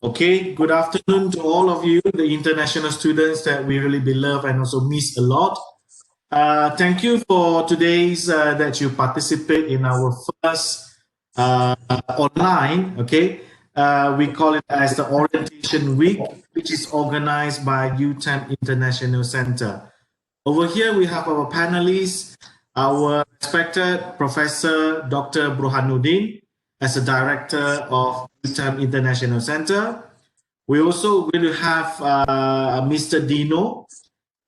Okay, good afternoon to all of you, the international students that we really beloved and also miss a lot. Thank you for today's that you participate in our first online. Okay, we call it as the Orientation Week, which is organized by UTeM International Center. Over here, we have our panelists, our respected Professor Dr. Burhanuddin as the director of UTeM International Center. We also going to have Mr. Dino,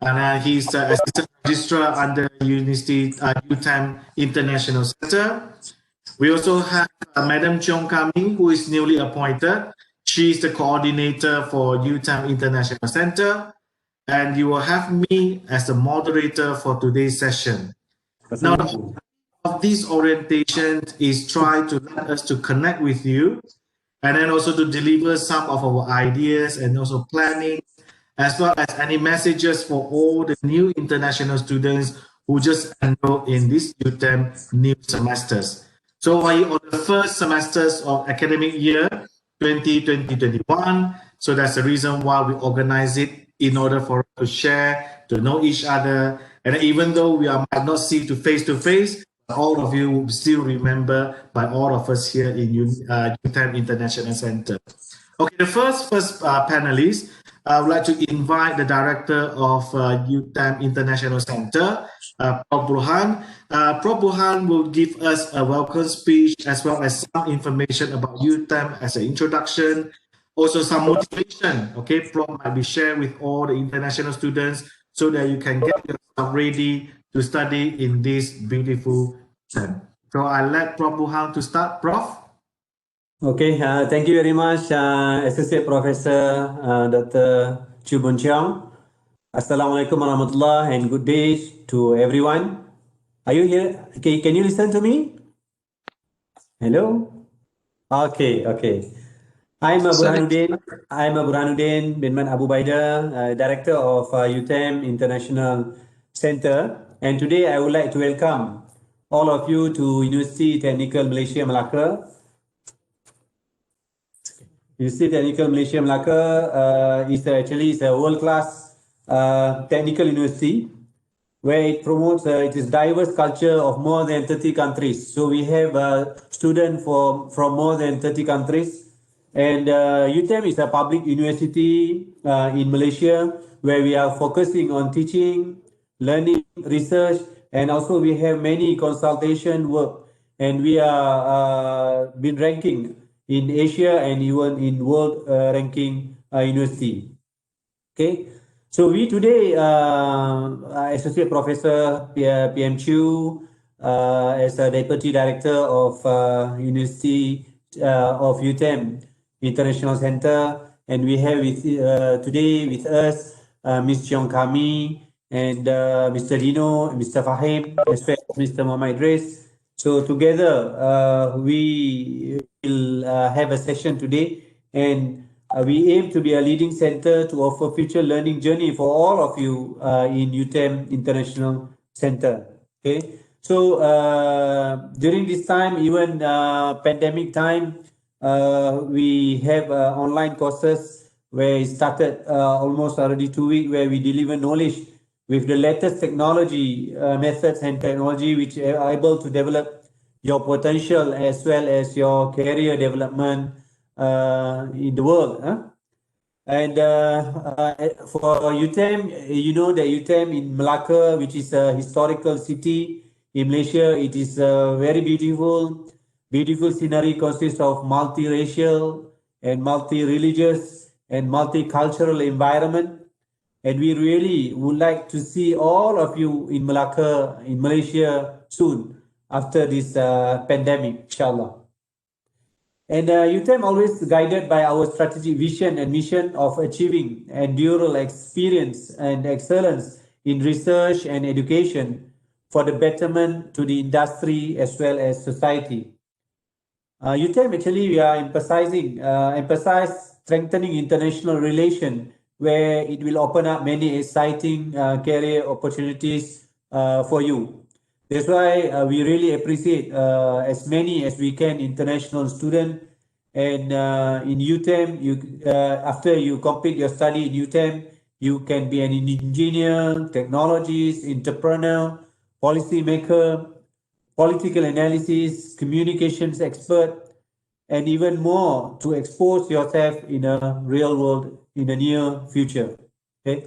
and he's the assistant registrar under UTeM International Center. We also have Madam Cheong Kami, who is newly appointed. She is the coordinator for UTeM International Center. And you will have me as the moderator for today's session. Now, the objective of this orientation is try to let us to connect with you and then also to deliver some of our ideas and also planning, as well as any messages for all the new international students who just enrolled in this UTeM new semesters. So are you on the first semesters of academic year 2020-21? So that's the reason why we organize it in order for us to share, to know each other. And even though we might not see to face, all of you will still remember by all of us here in UTeM International Center. Okay, the first panelist, I would like to invite the director of UTeM International Center, Prof. Burhan. Prof. Burhan will give us a welcome speech as well as some information about UTeM as an introduction, also some motivation. Okay, Prof might be shared with all the international students so that you can get yourself ready to study in this beautiful UTeM. So I let Prof. Burhan to start. Prof. Okay, thank you very much, Associate Professor Dr. Chu Boon Cheong. Assalamualaikum warahmatullah and good day to everyone. Are you here? Okay, can you listen to me? Hello? Okay. I'm Burhanuddin Binman Abu Baida, Director of UTeM International Center. And today I would like to welcome all of you to University Technical Malaysia Melaka. University Technical Malaysia Melaka is a world-class technical university where it promotes its diverse culture of more than 30 countries. So we have students from more than 30 countries. And UTeM is a public university in Malaysia where we are focusing on teaching, learning, research, and also we have many consultation work. And we are been ranking in Asia and even in world ranking university. Okay, so we today, Associate Professor PM Chu, as a Deputy Director of University of UTeM International Center, and we have today with us Ms. Cheong Kami and Mr. Dino, and Mr. Fahim, as well as Mr. Muhammad Idris. So together we will have a session today, and we aim to be a leading center to offer future learning journey for all of you in UTeM International Center. Okay, so during this time, even pandemic time, we have online courses where it started almost already 2 weeks, where we deliver knowledge with the latest technology, methods and technology which are able to develop your potential as well as your career development in the world. And for UTeM, you know that UTeM in Melaka, which is a historical city in Malaysia, it is very beautiful. Beautiful scenery consists of multiracial and multi-religious and multicultural environment. And we really would like to see all of you in Melaka, in Malaysia soon after this pandemic, inshallah. And UTeM always guided by our strategic vision and mission of achieving enduring experience and excellence in research and education for the betterment to the industry as well as society. UTeM actually we are emphasize strengthening international relation, where it will open up many exciting career opportunities for you. That's why we really appreciate as many as we can international students, And in UTeM, after you complete your study in UTeM, you can be an engineer, technologist, entrepreneur, policymaker, political analysis, communications expert, and even more to expose yourself in a real world in the near future. Okay.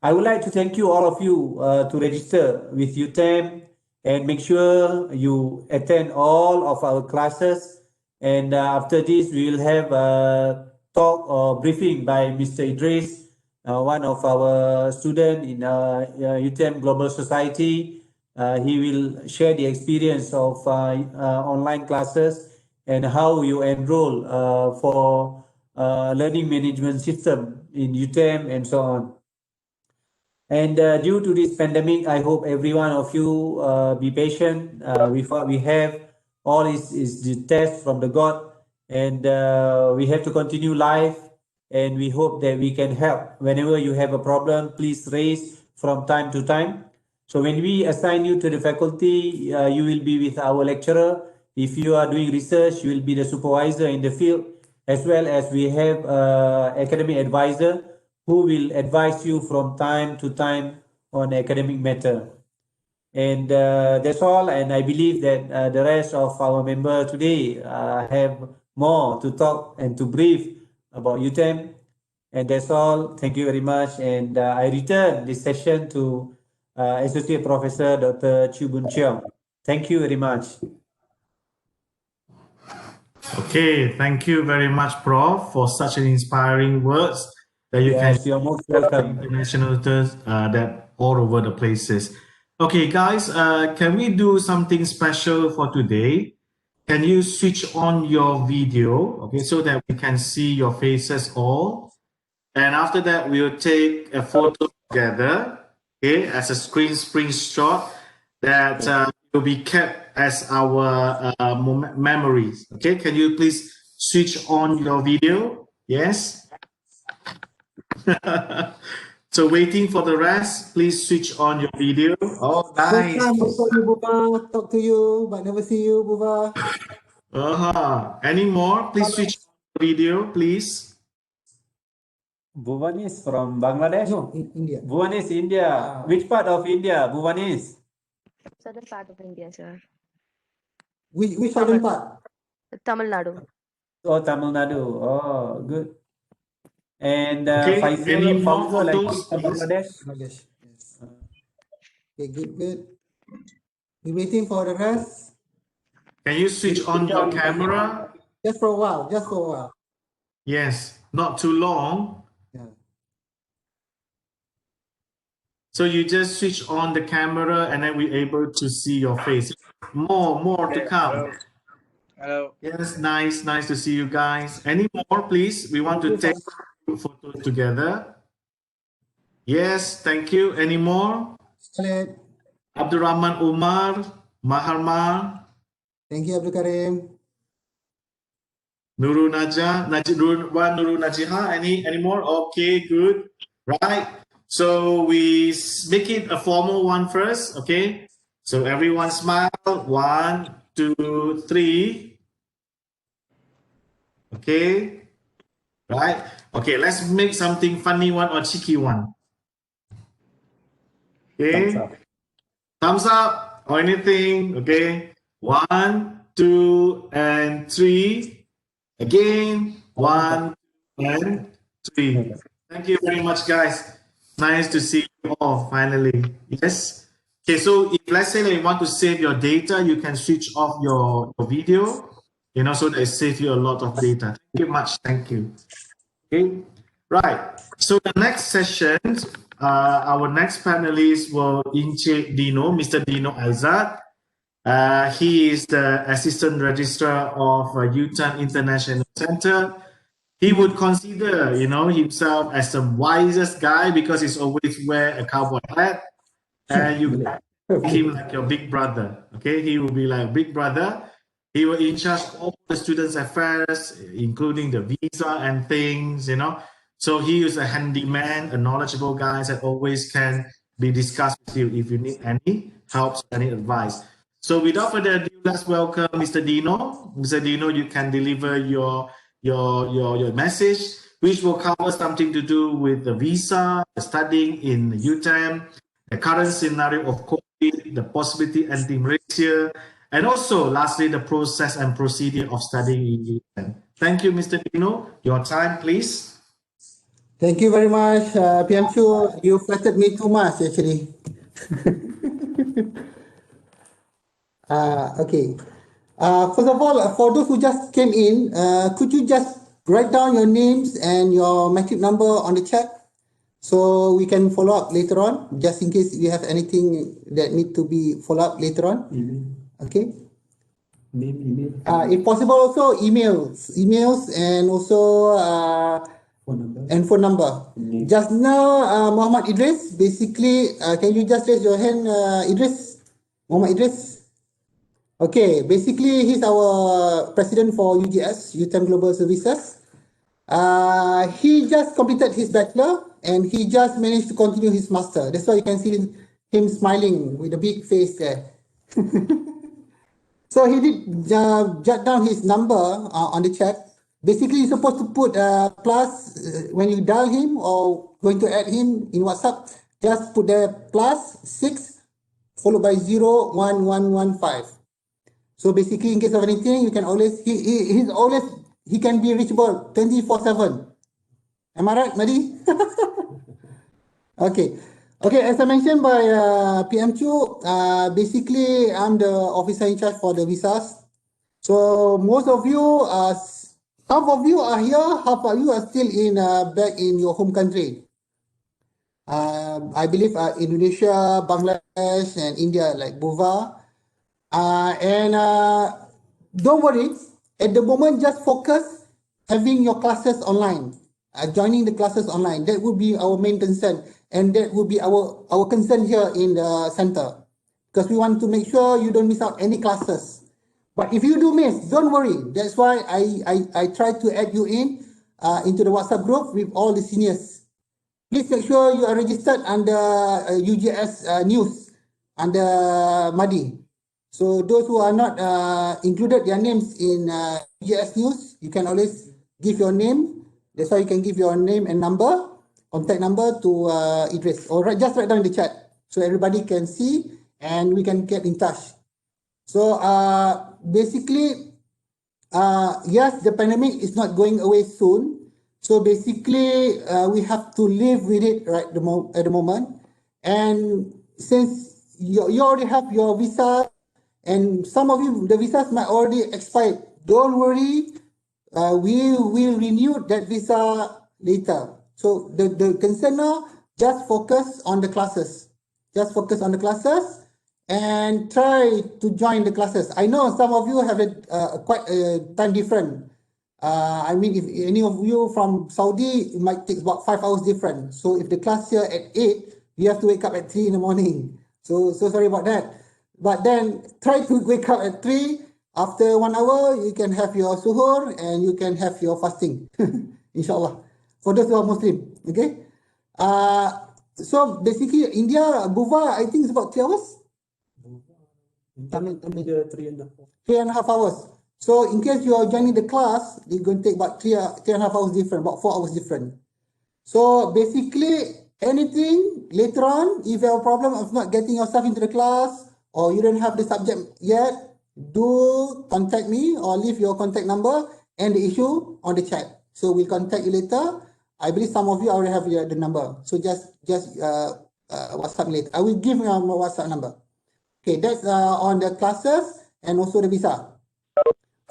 I would like to thank you, all of you, to register with UTeM and make sure you attend all of our classes. And after this, we will have a talk or briefing by Mr. Idris, one of our students in UTeM Global Society. He will share the experience of online classes and how you enroll for learning management system in UTeM and so on. And due to this pandemic, I hope every one of you be patient with what we have. All is the test from the God, and we have to continue life. And we hope that we can help. Whenever you have a problem, please raise from time to time. So when we assign you to the faculty, you will be with our lecturer. If you are doing research, you will be the supervisor in the field, as well as we have academic advisor who will advise you from time to time on academic matter. And that's all. And I believe that the rest of our members today have more to talk and to brief about UTeM. And that's all. Thank you very much. And I return this session to Associate Professor Dr. Chu Boon Cheong. Thank you very much. Okay, thank you very much, Prof, for such an inspiring words that you Yes, can you're most welcome. international that all over the places. Okay, guys, can we do something special for today? Can you switch on your video, okay, so that we can see your faces all? And after that, we'll take a photo together, okay, as a screenshot that will be kept as our memories. Okay, can you please switch on your video? Yes. So waiting for the rest, please switch on your video. Oh, First nice. time I saw you, Buba. Talk to you, but never see you, Buba. Any more? Please switch on the video, please. Bhuvanis from Bangladesh? No, in India. Bhuvanis, India. Which part of India, Bhuvanis? Southern part of India, sir. Which southern part? Tamil Nadu. Oh, Tamil Nadu. Oh, good. And Okay, Faisal, any more Faisal, I think photos, from please? Bangladesh. Bangladesh. Yes. Okay, good. We're waiting for the rest. Can you switch on your camera? Just for a while. Just for a while. Yes, not too long. Yeah. So you just switch on the camera and then we're able to see your face. More to come. Hello. Yes, nice to see you guys. Any more, please? We want to take photos together. Yes, thank you. Any more? Khaled. Abdurrahman Umar, Maharma, Thank you, Abdul Karim. Nurul Najah, Nurul Najiha. Any more? Okay, good. Right. So we make it a formal one first. Okay. So everyone smile. 1, 2, 3. Okay. Right. Okay. Let's make something funny one or cheeky one. Okay. Thumbs up or anything. Okay. 1, 2, and 3. Again, 1 and 3. Thank you very much, guys. Nice to see you all finally. Yes. Okay, so if let's say that you want to save your data, you can switch off your video, so that it saves you a lot of data. Thank you much. Thank you. Okay, right. So the next session, our next panelist will Mr. Dino Aizat. He is the Assistant Registrar of UTeM International Center. He would consider, himself as the wisest guy because he's always wear a cowboy hat, and you treat him like your big brother. Okay, he will be like big brother. He will in charge of all the students' affairs, including the visa and things. So he is a handyman, a knowledgeable guy that always can be discussed with you if you need any help, any advice. So without further ado, let's welcome Mr. Dino. Mr. Dino, you can deliver your your message, which will cover something to do with the visa, studying in UTeM, the current scenario of COVID, the possibility anti-racial, and also lastly the process and procedure of studying in UTeM. Thank you, Mr. Dino. Your time, please. Thank you very much, PM Chu. You flattered me too much, actually. Okay. First of all, for those who just came in, could you just write down your names and your matric number on the chat so we can follow up later on, just in case we have anything that need to be follow up later on. Okay. If possible, also emails, and also phone number. Just now, Muhammad Idris, basically, can you just raise your hand, Idris? Muhammad Idris? Okay, basically, he's our president for UGS, UTeM Global Services. He just completed his bachelor and he just managed to continue his master. That's why you can see him smiling with a big face there. So he did jot down his number on the chat. Basically, you're supposed to put plus when you dial him or going to add him in WhatsApp. Just put the +6 followed by 01115. So basically, in case of anything, you can always he can be reachable 24/7. Am I right, Madi? Okay. Okay, as I mentioned by PM Chu, basically I'm the officer in charge for the visas. So most of you, half of you are here, half of you are still in back in your home country. I believe Indonesia, Bangladesh, and India, like Bova. Don't worry, at the moment, just focus having your classes online, joining the classes online. That would be our main concern, and that would be our concern here in the center, because we want to make sure you don't miss out any classes. But if you do miss, don't worry. That's why I try to add you in into the WhatsApp group with all the seniors. Please make sure you are registered under UGS News, under Madi. So those who are not included their names in UGS News, you can always give your name. That's why you can give your name and number, contact number to Idris. Or just write down in the chat so everybody can see and we can get in touch. So basically, yes, the pandemic is not going away soon. So basically, we have to live with it at the moment. And since you already have your visa, and some of you, the visas might already expired, don't worry, we will renew that visa later. So the concern now, just focus on the classes. Just focus on the classes and try to join the classes. I know some of you have quite a time different. I mean, if any of you from Saudi, it might take about 5 hours different. So if the class here at 8, you have to wake up at 3 in the morning. So sorry about that. But then try to wake up at 3. After 1 hour, you can have your suhoor and you can have your fasting. Inshallah. For those who are Muslim. Okay. So basically, India, Buva, I think it's about 3 hours. 3.5 hours. So in case you are joining the class, it's going to take about 3.5 hours different, about 4 hours different. So basically, anything later on, if you have a problem of not getting yourself into the class or you don't have the subject yet, do contact me or leave your contact number and the issue on the chat. So we'll contact you later. I believe some of you already have the number. So just WhatsApp me later. I will give you my WhatsApp number. Okay, that's on the classes and also the visa.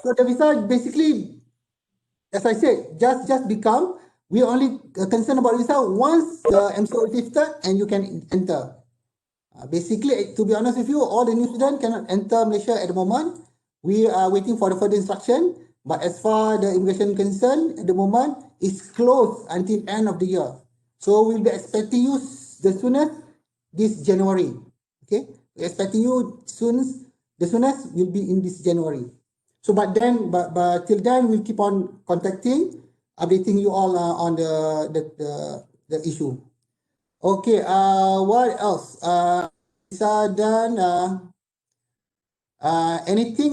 So the visa basically, as I said, just become, we only concerned about visa once the MCO is lifted and you can enter. Basically, to be honest with you, all the new students cannot enter Malaysia at the moment. We are waiting for the further instruction. But as far the immigration concern, at the moment, it's closed until end of the year. So we'll be expecting you the soonest this January. Okay, we're expecting you the soonest will be in this January. So but till then, we'll keep on contacting, updating you all on the issue. Okay, what else? Lisa done. Anything?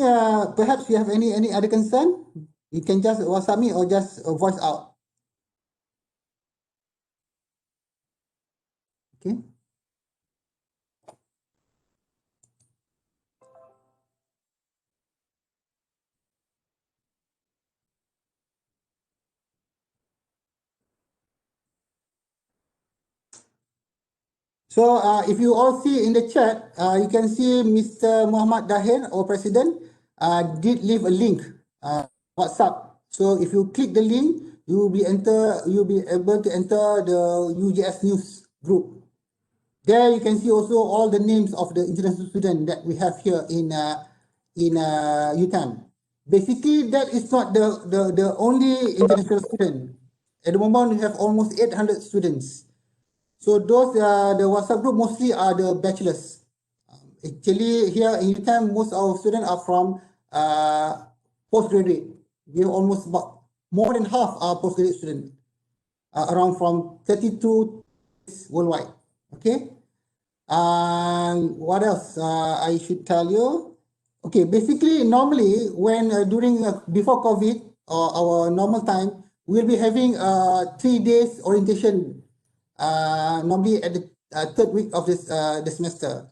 Perhaps you have any other concern? You can just WhatsApp me or just voice out. Okay. So if you all see in the chat, you can see Mr. Muhammad Dahir, our president, did leave a link, WhatsApp. So if you click the link, you'll be able to enter the UJS News group. There you can see also all the names of the international students that we have here in UTeM. Basically, that is not the only international student. At the moment, we have almost 800 students. So those the WhatsApp group mostly are the bachelors. Actually, here in UTeM, most of our students are from postgraduate. We have almost about more than half are postgraduate students, around from 32 worldwide. Okay. What else I should tell you? Okay, basically, normally when before COVID or our normal time, we'll be having 3 days orientation. Normally at the third week of the semester.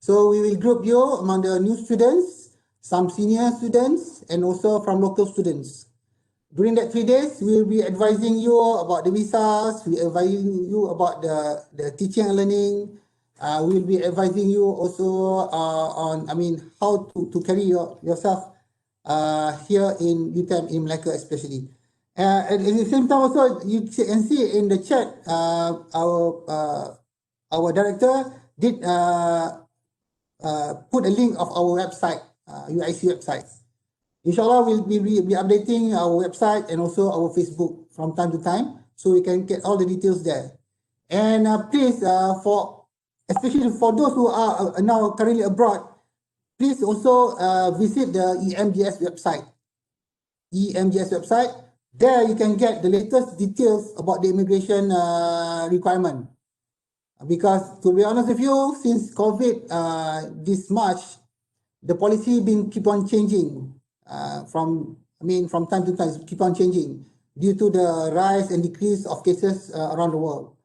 So we will group you among the new students, some senior students, and also from local students. During that 3 days, we will be advising you about the visas, we advising you about the teaching and learning. We will be advising you also on, how to carry yourself here in UTeM, in Malacca especially. At the same time also, you can see in the chat, our director did put a link of our website, UIC website. Inshallah, we'll be updating our website and also our Facebook from time to time, so we can get all the details there. And please, especially for those who are now currently abroad, please also visit the EMGS website. EMGS website. There you can get the latest details about the immigration requirement. Because to be honest with you, since COVID this March, the policy keep on changing from time to time, keep on changing due to the rise and decrease of cases around the world.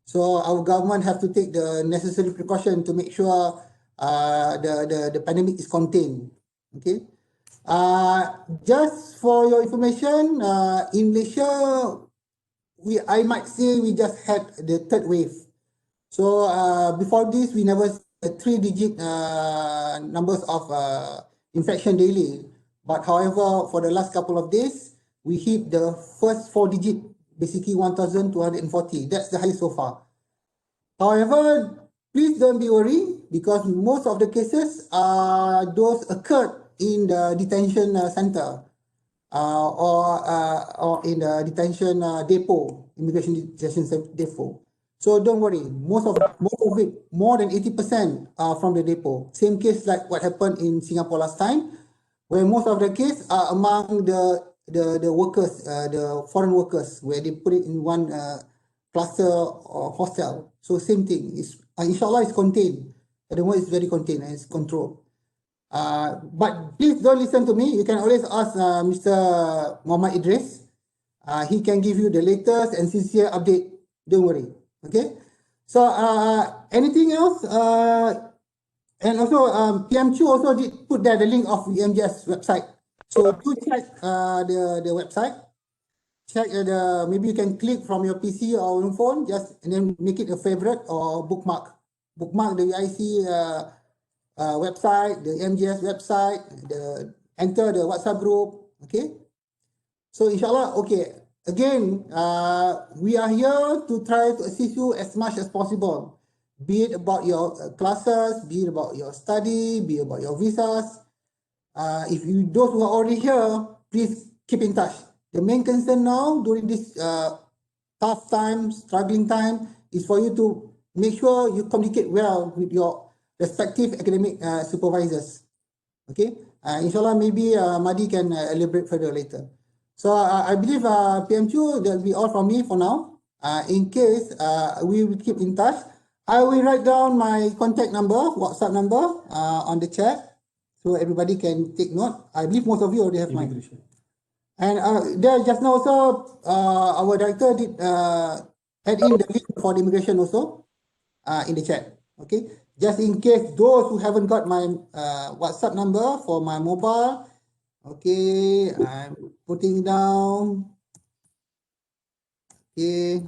So our government have to take the necessary precaution to make sure the pandemic is contained. Okay. Just for your information, in Malaysia, I might say we just had the third wave. So before this, we never 3-digit numbers of infection daily. But however, for the last couple of days, we hit the first 4-digit, basically 1,240. That's the highest so far. However, please don't be worried, because most of the cases those occurred in the detention center or in the detention depot, immigration detention depot. So don't worry, most of it, more than 80% are from the depot. Same case like what happened in Singapore last time, where most of the case are among the workers, the foreign workers, where they put it in one cluster or hostel. So same thing. Inshallah, it's contained. At the moment, it's very contained and it's controlled. But please don't listen to me. You can always ask Mr. Muhammad Idris. He can give you the latest and sincere update. Don't worry. Okay. So anything else? And also PM Chu also did put there the link of the MGS website. So do check the website. Check maybe you can click from your PC or your phone, just and then make it a favorite or bookmark. Bookmark the UIC website, the MGS website, enter the WhatsApp group. Okay. So inshallah, okay. Again, we are here to try to assist you as much as possible, be it about your classes, be it about your study, be it about your visas. If those who are already here, please keep in touch. The main concern now during this tough time, struggling time, is for you to make sure you communicate well with your respective academic supervisors. Okay. Inshallah, maybe Madi can elaborate further later. So I believe PM Chu, that will be all from me for now. In case we will keep in touch, I will write down my contact number, WhatsApp number on the chat, so everybody can take note. I believe most of you already have mine. And there just now also, our director did add in the link for the immigration also in the chat. Okay, just in case those who haven't got my WhatsApp number for my mobile. Okay, I'm putting down. Okay.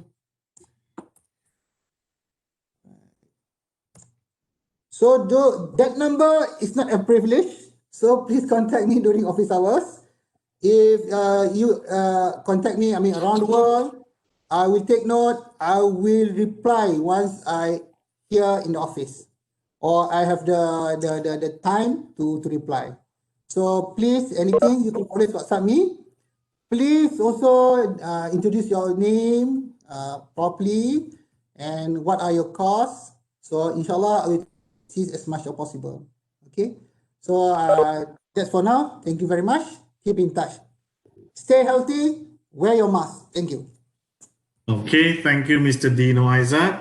So that number is not a privilege. So please contact me during office hours. If you contact me, I mean around the world, I will take note. I will reply once I here in the office, or I have the time to reply. So please, anything you can always WhatsApp me. Please also introduce your name properly and what are your costs. So inshallah, I will assist as much as possible. Okay. So that's for now. Thank you very much. Keep in touch. Stay healthy. Wear your mask. Thank you. Okay, thank you, Mr. Dino Isaac.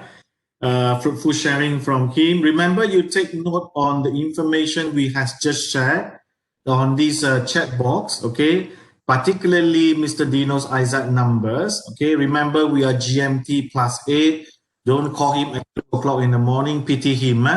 Fruitful sharing from him. Remember, you take note on the information we have just shared on this chat box, okay? Particularly Mr. Dino's Isaac numbers, okay? Remember, we are GMT +8. Don't call him at 2 o'clock in the morning, pity him.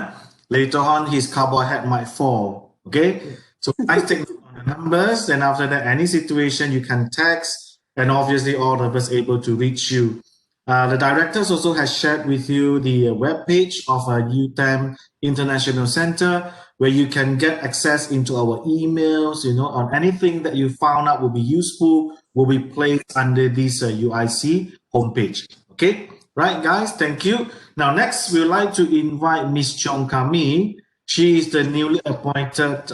Later on, his carbohydrate might fall, okay? So I take note on the numbers, and after that, any situation you can text, and obviously all of us able to reach you. The directors also has shared with you the web page of UTeM International Center, where you can get access into our emails, on anything that you found out will be useful, will be placed under this UIC homepage. Okay, right, guys, thank you. Now, next, we would like to invite Miss Chong Kami. She is the newly appointed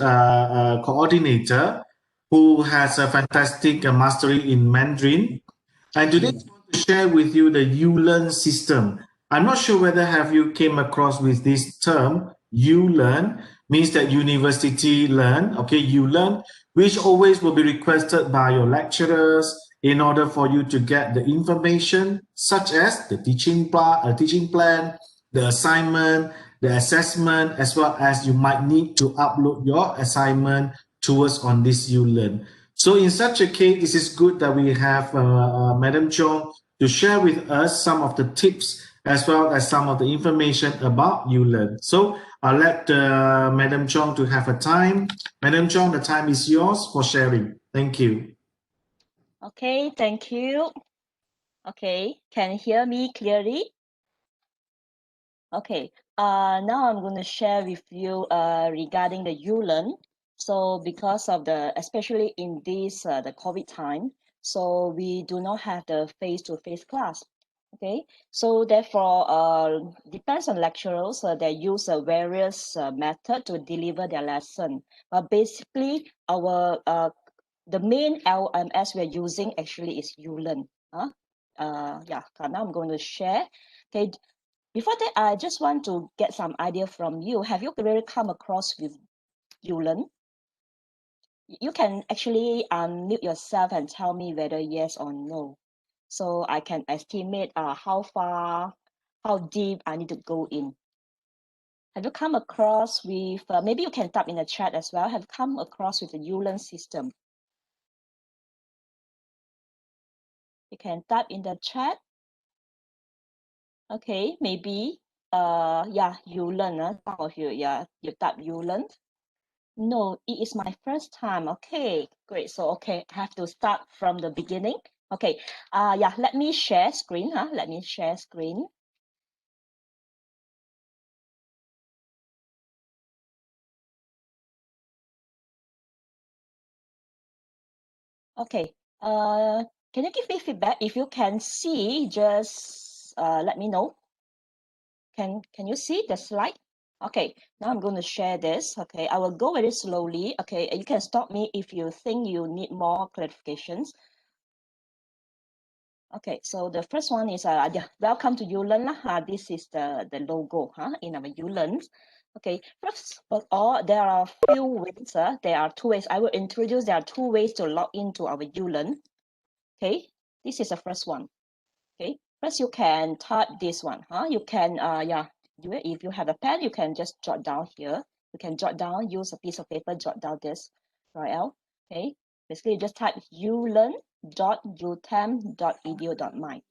coordinator who has a fantastic mastery in Mandarin. And today I want to share with you the ULearn system. I'm not sure whether have you came across with this term. ULearn means that university learn, okay, ULearn, which always will be requested by your lecturers in order for you to get the information such as the teaching plan, the assignment, the assessment, as well as you might need to upload your assignment towards on this ULearn. So in such a case, it is good that we have Madam Chong to share with us some of the tips as well as some of the information about ULearn. So I'll let Madam Chong to have a time. Madam Chong, the time is yours for sharing. Thank you. Okay, thank you. Okay, can you hear me clearly? Okay, now I'm going to share with you regarding the ULearn. So because of especially in this, the COVID time, so we do not have the face-to-face class. Okay, so therefore, depends on lecturers, they use various method to deliver their lesson. But basically, the main LMS we're using actually is ULearn. Yeah, now I'm going to share. Okay, before that, I just want to get some idea from you. Have you really come across with ULearn? You can actually unmute yourself and tell me whether yes or no. So I can estimate how far, how deep I need to go in. Have you come across with, maybe you can type in the chat as well, have you come across with the ULearn system? You can type in the chat. Okay, maybe, yeah, ULearn, some of you, yeah, you type ULearn. No, it is my first time. Okay, great. So, okay, I have to start from the beginning. Okay, yeah, let me share screen. Let me share screen. Okay, can you give me feedback? If you can see, just let me know. Can you see the slide? Okay, now I'm going to share this. Okay, I will go very slowly. Okay, you can stop me if you think you need more clarifications. Okay, so the first one is yeah, welcome to ULearn. This is the logo in our ULearn. Okay, first of all, there are a few ways. There are two ways. I will introduce. There are two ways to log into our ULearn. Okay, this is the first one. Okay, first you can type this one. You can yeah, if you have a pen, you can just jot down here. You can jot down. Use a piece of paper. Jot down this URL. Okay, Basically, you just type ulearn.utem.edu.my.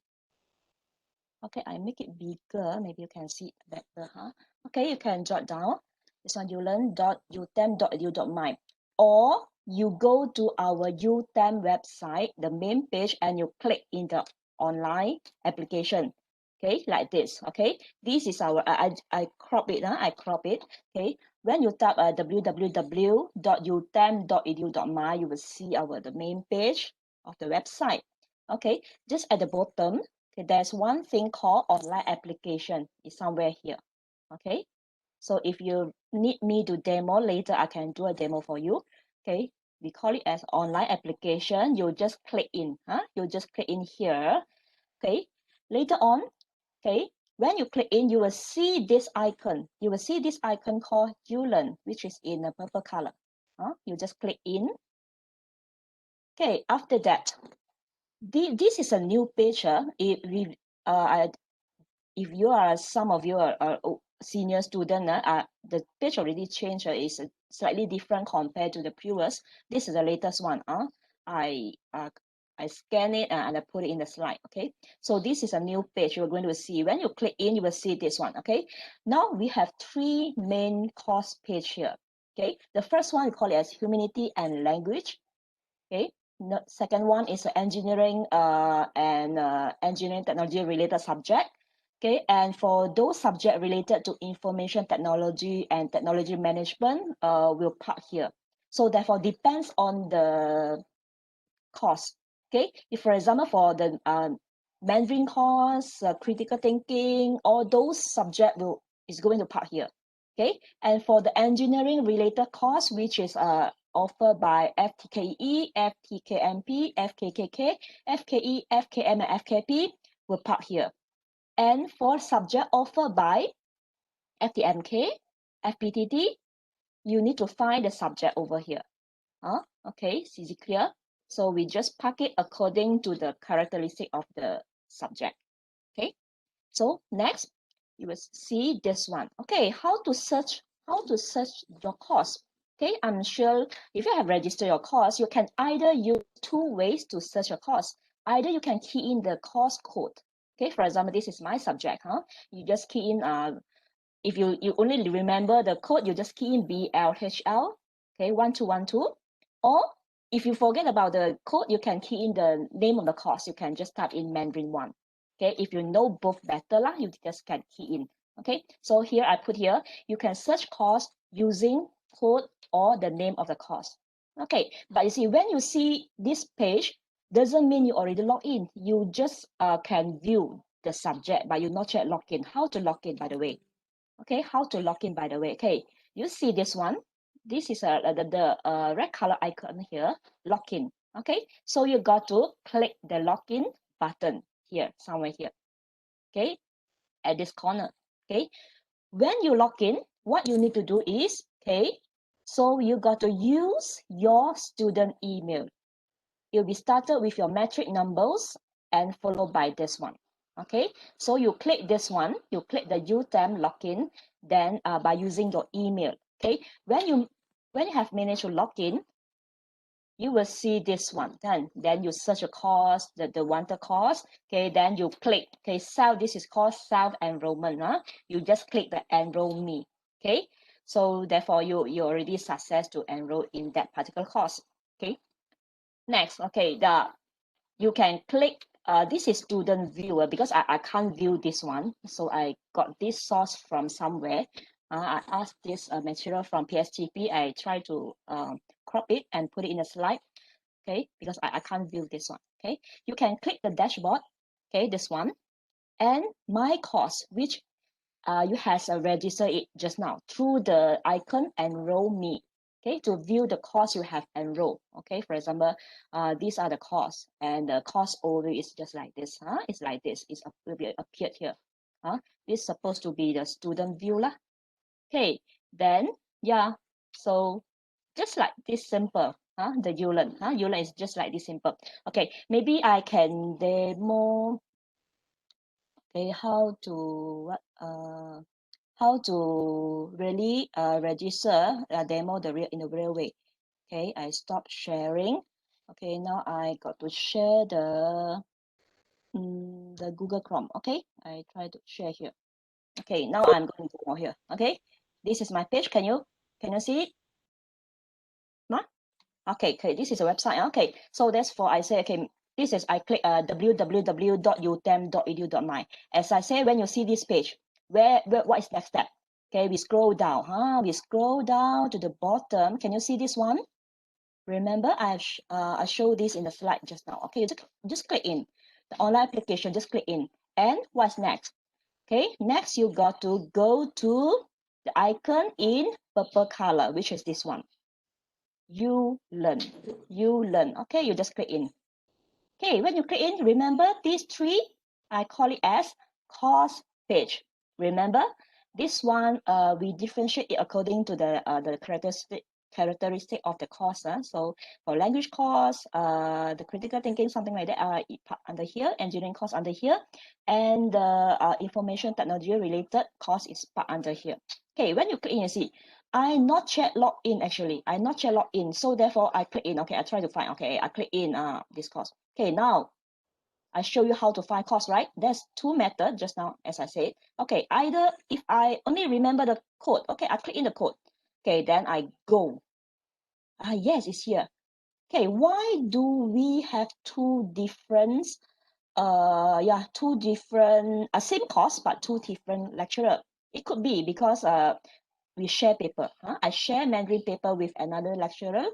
Okay, I make it bigger. Maybe you can see it better, huh? Okay, you can jot down this one, ulearn.utem.edu.my. Or you go to our UTeM website, the main page, and you click in the online application. Okay, like this. Okay, this is our, I crop it, I crop it. Okay, when you type www.utem.edu.my, you will see the main page of the website. Okay, just at the bottom, okay, there's one thing called online application. It's somewhere here. Okay, so if you need me to demo later, I can do a demo for you. Okay, we call it as online application. You just click in, you just click in here. Okay, later on, okay, when you click in, you will see this icon. You will see this icon called ulearn, which is in a purple color. You just click in. Okay, after that, this is a new page. If you are, some of you are senior student, the page already changed. Is slightly different compared to the previous. This is the latest one. I scan it and I put it in the slide. Okay, so this is a new page you're going to see. When you click in, you will see this one. Okay, now we have three main course page here. Okay, the first one we call it as humanity and language. Okay, the second one is engineering and engineering technology related subject. Okay, and for those subject related to information technology and technology management, we'll park here. So therefore, depends on the course. Okay, if for example for the Mandarin course, critical thinking, all those subject is going to park here. Okay, and for the engineering related course, which is offered by FTKE, FTKMP, FKKK, FKE, FKM, and FKP, will park here. And for subject offered by FTMK, FPTT, you need to find the subject over here. Okay, is it clear? So we just park it according to the characteristic of the subject. Okay, so next you will see this one. Okay, how to search your course. Okay, I'm sure if you have registered your course, you can either use two ways to search your course. Either you can key in the course code. Okay, for example, this is my subject. You just key in if you only remember the code, you just key in BLHL, okay, 1212. Or if you forget about the code, you can key in the name of the course. You can just type in Mandarin 1. Okay, if you know both better, you just can key in. Okay, so here I put here, you can search course using code or the name of the course. Okay, but you see, when you see this page, doesn't mean you already log in. You just can view the subject, but you not yet log in. How to log in, by the way? Okay, how to log in, by the way? Okay, you see this one. This is the red color icon here, login. Okay, so you got to click the login button here, somewhere here. Okay, at this corner. Okay, when you log in, what you need to do is, okay, so you got to use your student email. You'll be started with your metric numbers and followed by this one. Okay, so you click this one, you click the UTeM login, then by using your email. Okay, when you have managed to log in, you will see this one. Then you search a course, the wanted course. Okay, then you click, okay, this is called self-enrollment. You just click the enroll me. Okay, so therefore you already success to enroll in that particular course. Okay, next, okay, you can click, this is student viewer, because I can't view this one. So I got this source from somewhere. I asked this material from PSTP. I try to crop it and put it in a slide. Okay, because I can't view this one. Okay, you can click the dashboard. Okay, this one, and my course, which you have registered it just now through the icon enroll me. Okay, to view the course you have enrolled. Okay, for example, these are the course, and the course overview is just like this. It's like this. It will be appeared here. This is supposed to be the student view lah. Okay, then yeah, so just like this simple. The ulearn. Ulearn is just like this simple. Okay, maybe I can demo. Okay, how to really register a demo in the real way. Okay, I stop sharing. Okay, now I got to share the Google Chrome. Okay, I try to share here. Okay, now I'm going to go here. Okay, this is my page. Can you see it? No? Okay, this is a website. Okay, so that's for I say, okay, this is I click www.utem.edu.my. As I say, when you see this page, where what is next step? Okay, we scroll down. We scroll down to the bottom. Can you see this one? Remember, I showed this in the slide just now. Okay, just click in the online application. Just click in, and what's next? Okay, next you got to go to the icon in purple color, which is this one. ULearn. Okay, you just click in. Okay, when you click in, remember these three, I call it as course page. Remember, this one, we differentiate it according to the characteristic of the course. So for language course, the critical thinking, something like that, under here, engineering course under here, and the information technology related course is part under here. Okay, when you click in, you see, I not yet log in actually. I not yet log in. So therefore I click in. Okay, I try to find. Okay, I click in this course. Okay, now I show you how to find course, right? There's two methods just now, as I said. Okay, either if I only remember the code, okay, I click in the code. Okay, then I go. Yes, it's here. Okay, why do we have two different same course but two different lecturer? It could be because we share paper. I share Mandarin paper with another lecturer,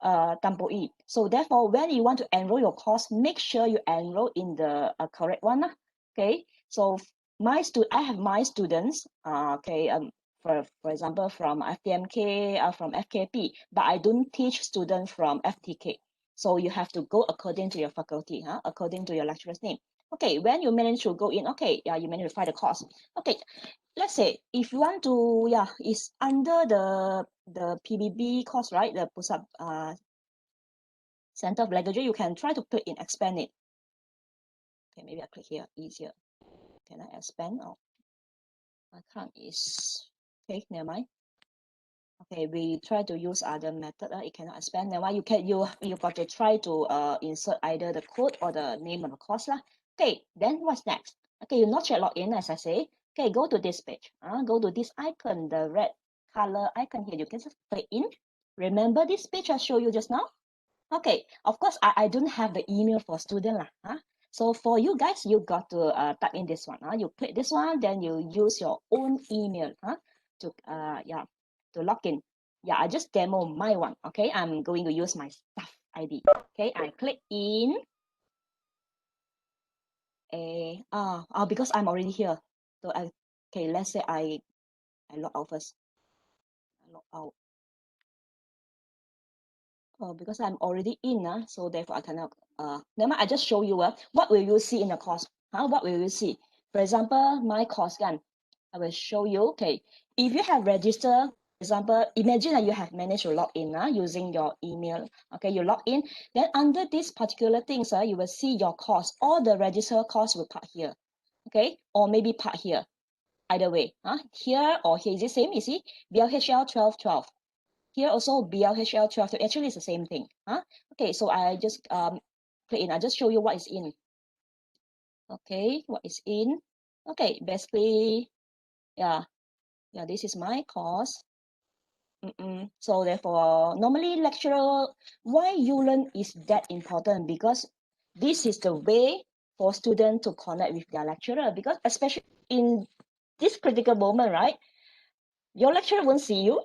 Tampo E. So therefore, when you want to enroll your course, make sure you enroll in the correct one. Okay. So I have my students. For example, from FTMK, from FKP, but I don't teach students from FTK. So you have to go according to your faculty, according to your lecturer's name. Okay, when you manage to go in, okay, you manage to find the course. Okay, let's say if you want to, it's under the PBB course, right? The Pusat Center of Language, you can try to click in expand it. Okay, maybe I click here, easier. Can I expand? Oh, I can't. Is okay, never mind. Okay, we try to use other method. It cannot expand. Never mind. You got to try to insert either the code or the name of the course lah. Okay, then what's next? Okay, you not yet log in, as I say. Okay, go to this page. Go to this icon, the red color icon here. You can just click in. Remember this page I showed you just now? Okay, of course, I don't have the email for student lah. So for you guys, you got to type in this one. You click this one, then you use your own email to log in. I just demo my one. Okay, I'm going to use my staff ID. Okay, I click in. Because I'm already here. So let's say I log out first. I log out. Because I'm already in, so therefore I cannot. Never mind, I just show you what will you see in the course. What will you see? For example, my course again, I will show you. Okay, if you have registered, for example, imagine that you have managed to log in using your email. Okay, you log in. Then under this particular things, you will see your course. All the registered course will part here. Okay, or maybe part here. Either way, here or here is the same. You see, BLHL 1212. Here also BLHL 12, actually it's the same thing. Okay, so I just click in. I just show you what is in. Okay, what is in. Okay, basically, this is my course. So therefore, normally lecturer, why ULearn is that important? Because this is the way for students to connect with their lecturer. Because especially in this critical moment, right? Your lecturer won't see you,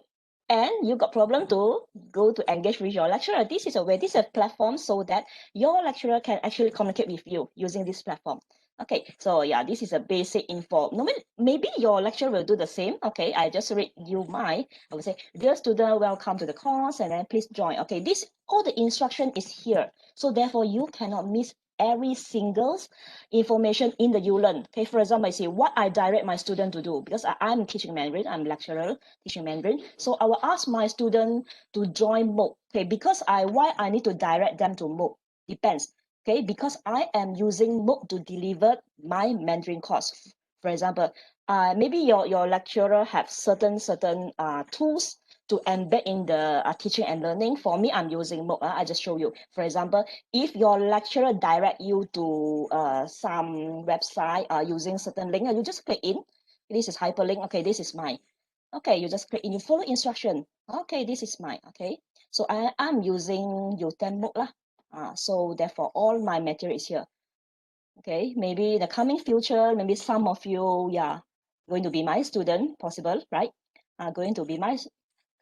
and you got problem to go to engage with your lecturer. This is a way, this is a platform so that your lecturer can actually communicate with you using this platform. Okay, so this is a basic info. Maybe your lecturer will do the same. Okay, I just read you I will say, dear student, welcome to the course, and then please join. Okay, all the instruction is here. So therefore, you cannot miss every single information in the ULearn. Okay, for example, I say what I direct my student to do, because I'm teaching Mandarin, I'm lecturer teaching Mandarin. So I will ask my student to join MOOC. Okay, because why I need to direct them to MOOC depends. Okay, because I am using MOOC to deliver my Mandarin course. For example, maybe your lecturer have certain tools to embed in the teaching and learning. For me, I'm using MOOC. I just show you. For example, if your lecturer direct you to some website using certain link, you just click in. This is hyperlink. Okay, this is mine. Okay, you just click in, you follow instruction. Okay, this is mine. Okay, so I'm using UTeM MOOC lah. So therefore, all my material is here. Okay, maybe in the coming future, maybe some of you, yeah, going to be my student, possible, right? Going to be my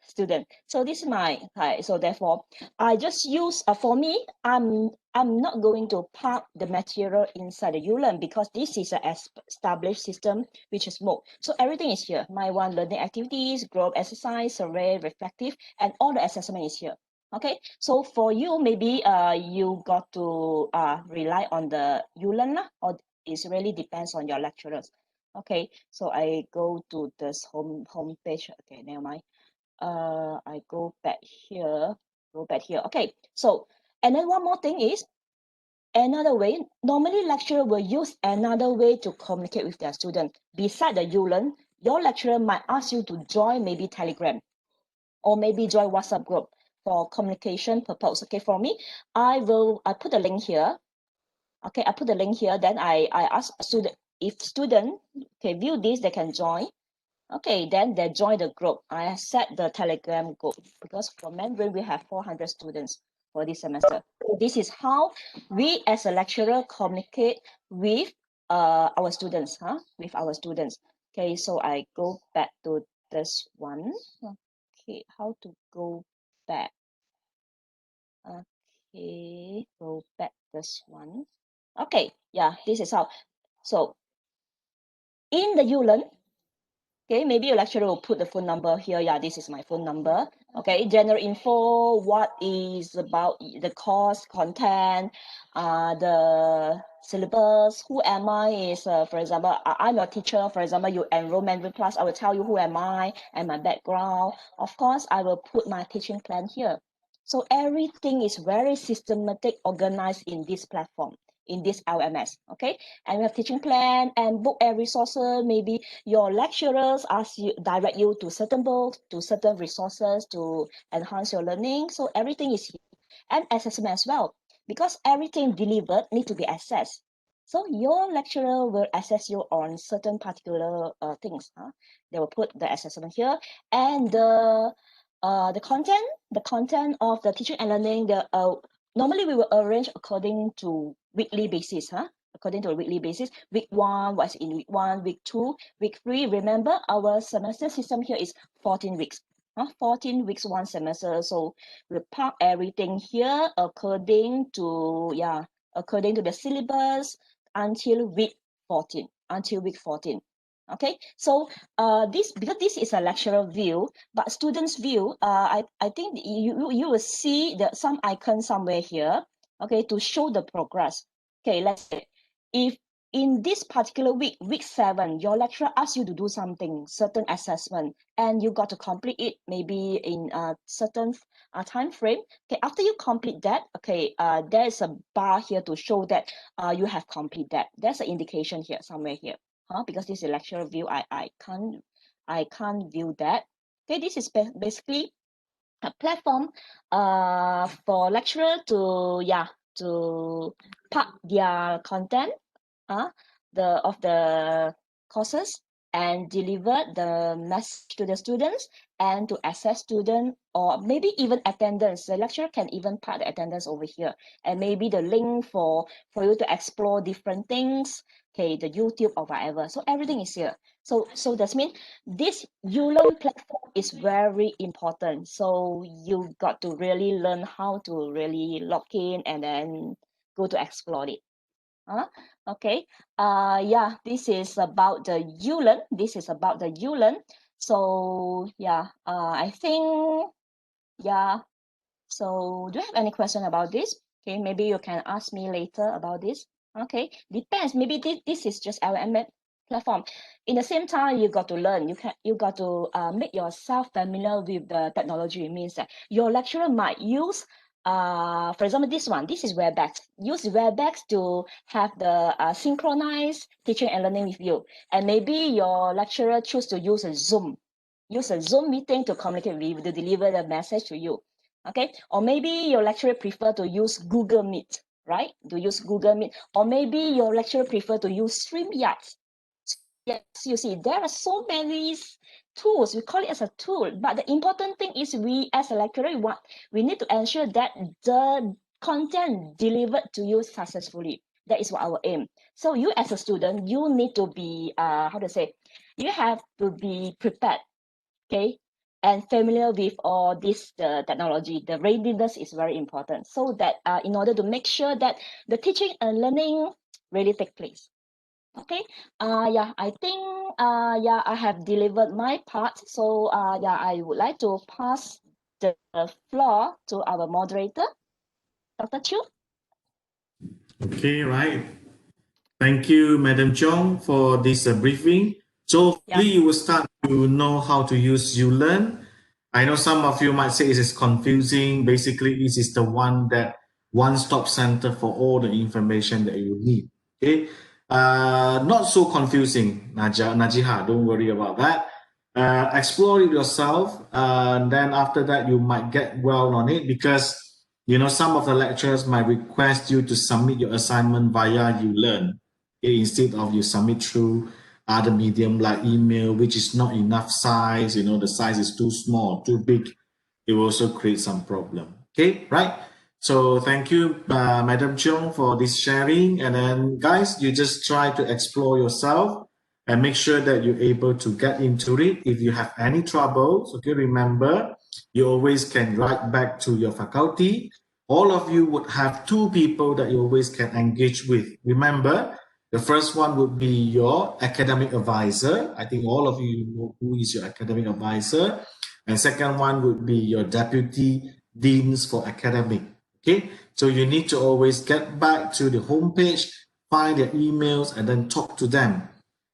student. So this is my, so therefore, I just use, for me, I'm not going to park the material inside the ULearn because this is an established system, which is MOOC. So everything is here. My one learning activities, group exercise, survey, reflective, and all the assessment is here. Okay, so for you, maybe you got to rely on the ULearn lah, or it really depends on your lecturers. Okay, so I go to this home page. Okay, never mind. I go back here. Okay, so and then one more thing is another way. Normally, lecturer will use another way to communicate with their student. Beside the ULearn, your lecturer might ask you to join maybe Telegram or maybe join WhatsApp group for communication purpose. Okay, for me, I put the link here. Okay, I put the link here. Then I ask student, if student okay view this, they can join. Okay, then they join the group. I set the Telegram group because for Mandarin we have 400 students for this semester. This is how we as a lecturer communicate with our students, with our students. Okay, so I go back to this one. Okay, how to go back? Okay, go back this one. Okay, yeah, this is how. So in the ULearn, okay, maybe your lecturer will put the phone number here. Yeah, this is my phone number. Okay, general info, what is about the course, content, the syllabus, who am I is, for example, I'm a teacher. For example, you enroll Mandarin class, I will tell you who am I and my background. Of course, I will put my teaching plan here. So everything is very systematic, organized in this platform, in this LMS, okay? And we have teaching plan and book and resources. Maybe your lecturers ask you, direct you to certain books, to certain resources to enhance your learning. So everything is here. And assessment as well, because everything delivered need to be assessed. So your lecturer will assess you on certain particular things. They will put the assessment here, and the content of the teaching and learning. Normally we will arrange according to weekly basis. According to a weekly basis. Week 1, what's in week 1, week 2, week 3. Remember, our semester system here is 14 weeks. 14 weeks, one semester. So we park everything here according to the syllabus until week 14. Okay, so this, because this is a lecturer view, but students view, I think you will see some icon somewhere here, okay, to show the progress. Okay, let's say if in this particular week, week 7, your lecturer asks you to do something, certain assessment, and you got to complete it maybe in a certain time frame. Okay, after you complete that, okay, there's a bar here to show that you have completed that. There's an indication here, somewhere here. Because this is a lecturer view, I can't view that. Okay, this is basically a platform for lecturer to park their content of the courses and deliver the message to the students and to assess student, or maybe even attendance. The lecturer can even park the attendance over here, and maybe the link for you to explore different things, okay, the YouTube or whatever. So everything is here. So that means this ULearn platform is very important. So you got to really learn how to really log in and then go to explore it. Okay. Yeah, this is about the ULearn. So yeah, I think, yeah. So do you have any question about this? Okay, maybe you can ask me later about this. Okay, depends. Maybe this is just LMS platform. In the same time, you got to learn. You got to make yourself familiar with the technology. It means that your lecturer might use for example, this is WebEx. Use WebEx to have the synchronized teaching and learning with you. And maybe your lecturer choose to use a Zoom. use a Zoom meeting to communicate with you, to deliver the message to you. Okay, or maybe your lecturer prefer to use Google Meet, right? To use Google Meet, or maybe your lecturer prefer to use StreamYard. Yes, you see, there are so many tools. We call it as a tool, but the important thing is we, as a lecturer, we need to ensure that the content delivered to you successfully. That is what our aim. So you, as a student, you need to be how to say, you have to be prepared, okay, and familiar with all this technology. The readiness is very important, so that in order to make sure that the teaching and learning really take place. Okay, yeah, I think yeah, I have delivered my part. So yeah, I would like to pass the floor to our moderator, Dr. Chu. Okay, right. Thank you, Madam Chong, for this briefing. So Yeah. hopefully you will start to know how to use ULearn. I know some of you might say it is confusing. Basically, this is the one-stop center for all the information that you need. Okay, not so confusing, Najiha. Don't worry about that. Explore it yourself. Then after that, you might get well on it because some of the lecturers might request you to submit your assignment via ULearn, okay, instead of you submit through other medium like email, which is not enough size. The size is too small, too big. It will also create some problem. Okay, right? So thank you, Madam Cheong, for this sharing. And then, guys, you just try to explore yourself and make sure that you're able to get into it. If you have any troubles, okay, remember, you always can write back to your faculty. All of you would have two people that you always can engage with. Remember, the first one would be your academic advisor. I think all of you know who is your academic advisor. And second one would be your deputy deans for academic. Okay, so you need to always get back to the homepage, find their emails, and then talk to them.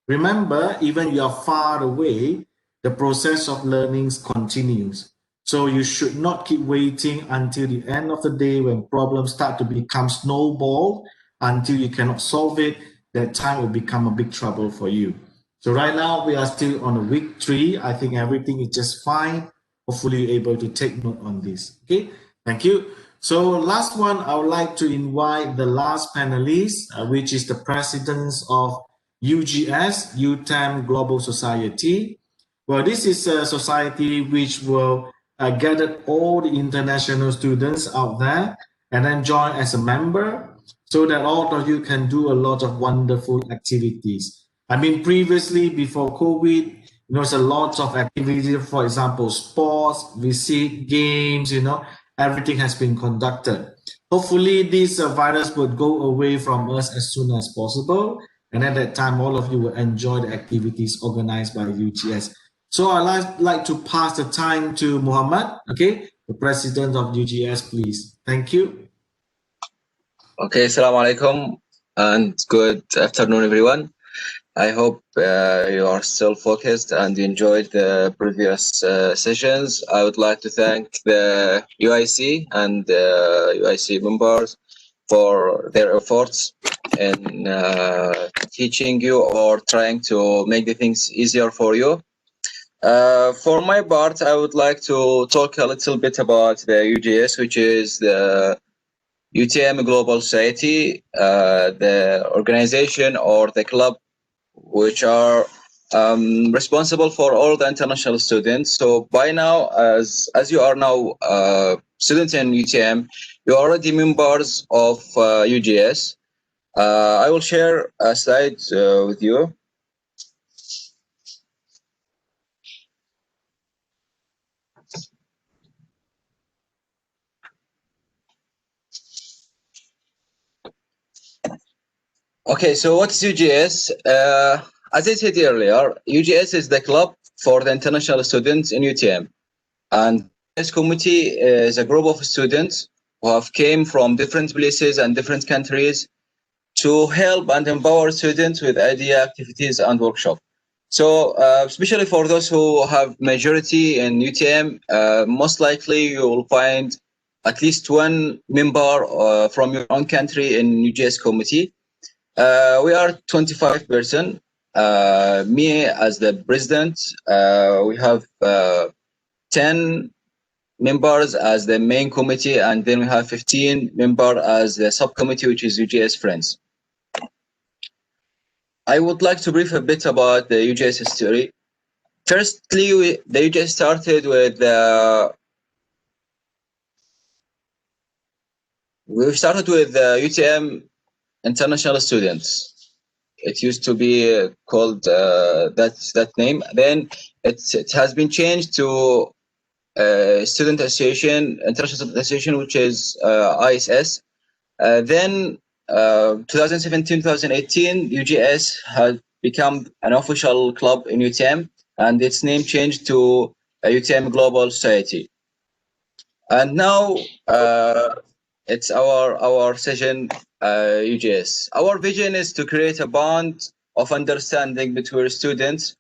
Remember, even you are far away, the process of learning continues. So you should not keep waiting until the end of the day when problems start to become snowball until you cannot solve it. That time will become a big trouble for you. So right now we are still on week 3. I think everything is just fine. Hopefully you're able to take note on this. Okay, thank you. So last one, I would like to invite the last panelist, which is the president of UGS, UTeM Global Society. Well, this is a society which will gather all the international students out there and then join as a member so that all of you can do a lot of wonderful activities. I mean, previously, before COVID, there's a lot of activities, for example, sports, visit, games, everything has been conducted. Hopefully, this virus would go away from us as soon as possible. And at that time, all of you will enjoy the activities organized by UGS. So I'd like to pass the time to Muhammad, okay, the president of UGS, please. Thank you. Okay, Assalamu alaikum and good afternoon, everyone. I hope you are still focused and enjoyed the previous sessions. I would like to thank the UIC and UIC members for their efforts in teaching you or trying to make the things easier for you. For my part, I would like to talk a little bit about the UGS, which is the UTeM Global Society, the organization or the club which are responsible for all the international students. So by now, as you are now students in UTeM, you are already members of UGS. I will share a slide with you. Okay, so what's UGS? As I said earlier, UGS is the club for the international students in UTeM. And this committee is a group of students who have came from different places and different countries to help and empower students with idea, activities, and workshops. So especially for those who have majority in UTeM, most likely you will find at least one member from your own country in UGS committee. We are 25 person, me as the president. We have 10 members as the main committee, and then we have 15 members as the subcommittee, which is UGS Friends. I would like to brief a bit about the UGS history. Firstly, the UGS started with we started with UTeM international students. It used to be called that name. Then it has been changed to Student Association, International Student Association, which is ISS. Then 2017-2018, UGS had become an official club in UTeM, and its name changed to UTeM Global Society. And now it's our session, UGS. Our vision is to create a bond of understanding between students,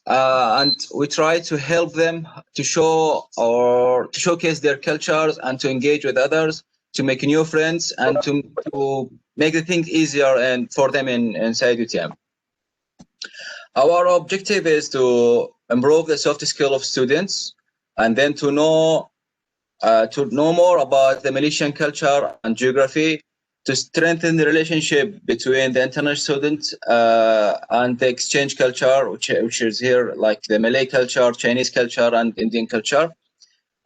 and we try to help them to show or to showcase their cultures and to engage with others, to make new friends, and to make the things easier and for them inside UTeM. Our objective is to improve the soft skill of students, and then to know more about the Malaysian culture and geography, to strengthen the relationship between the international students and the exchange culture, which is here, like the Malay culture, Chinese culture, and Indian culture,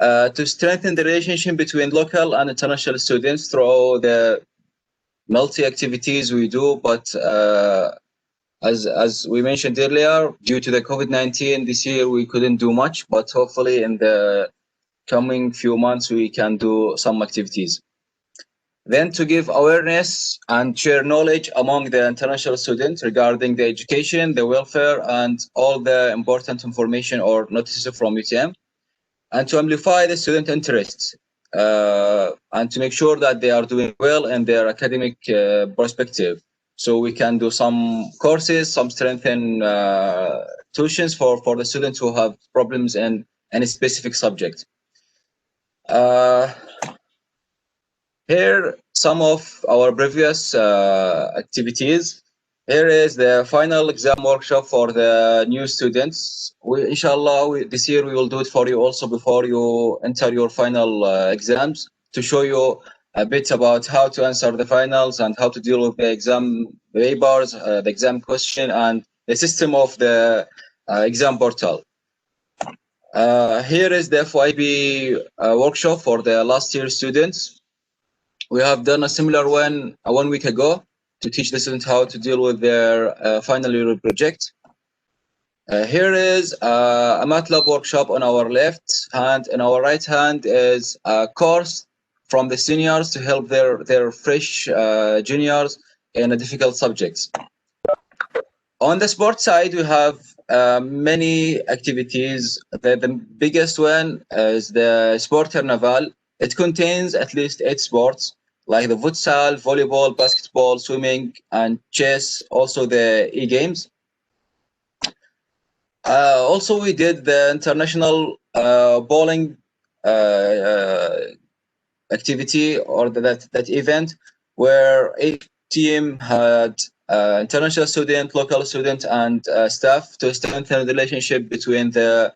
to strengthen the relationship between local and international students through the multi-activities we do. But as we mentioned earlier, due to the COVID-19 this year, we couldn't do much, but hopefully in the coming few months, we can do some activities. Then to give awareness and share knowledge among the international students regarding the education, the welfare, and all the important information or notices from UTeM, and to amplify the student interests, and to make sure that they are doing well in their academic perspective. So we can do some courses, some strengthen tuitions for the students who have problems in any specific subject. Here, some of our previous activities. Here is the final exam workshop for the new students. Inshallah, this year we will do it for you also before you enter your final exams, to show you a bit about how to answer the finals and how to deal with the exam papers, the exam question, and the system of the exam portal. Here is the FYP workshop for the last year students. We have done a similar one 1 week ago to teach the students how to deal with their final year project. Here is a MATLAB workshop on our left hand, and our right hand is a course from the seniors to help their fresh juniors in a difficult subjects. On the sports side, we have many activities. The biggest one is the Sport Carnival. It contains at least 8 sports, like the futsal, volleyball, basketball, swimming, and chess, also the e-games. Also, we did the international bowling activity, or that event, where each team had international student, local student, and staff, to strengthen the relationship between the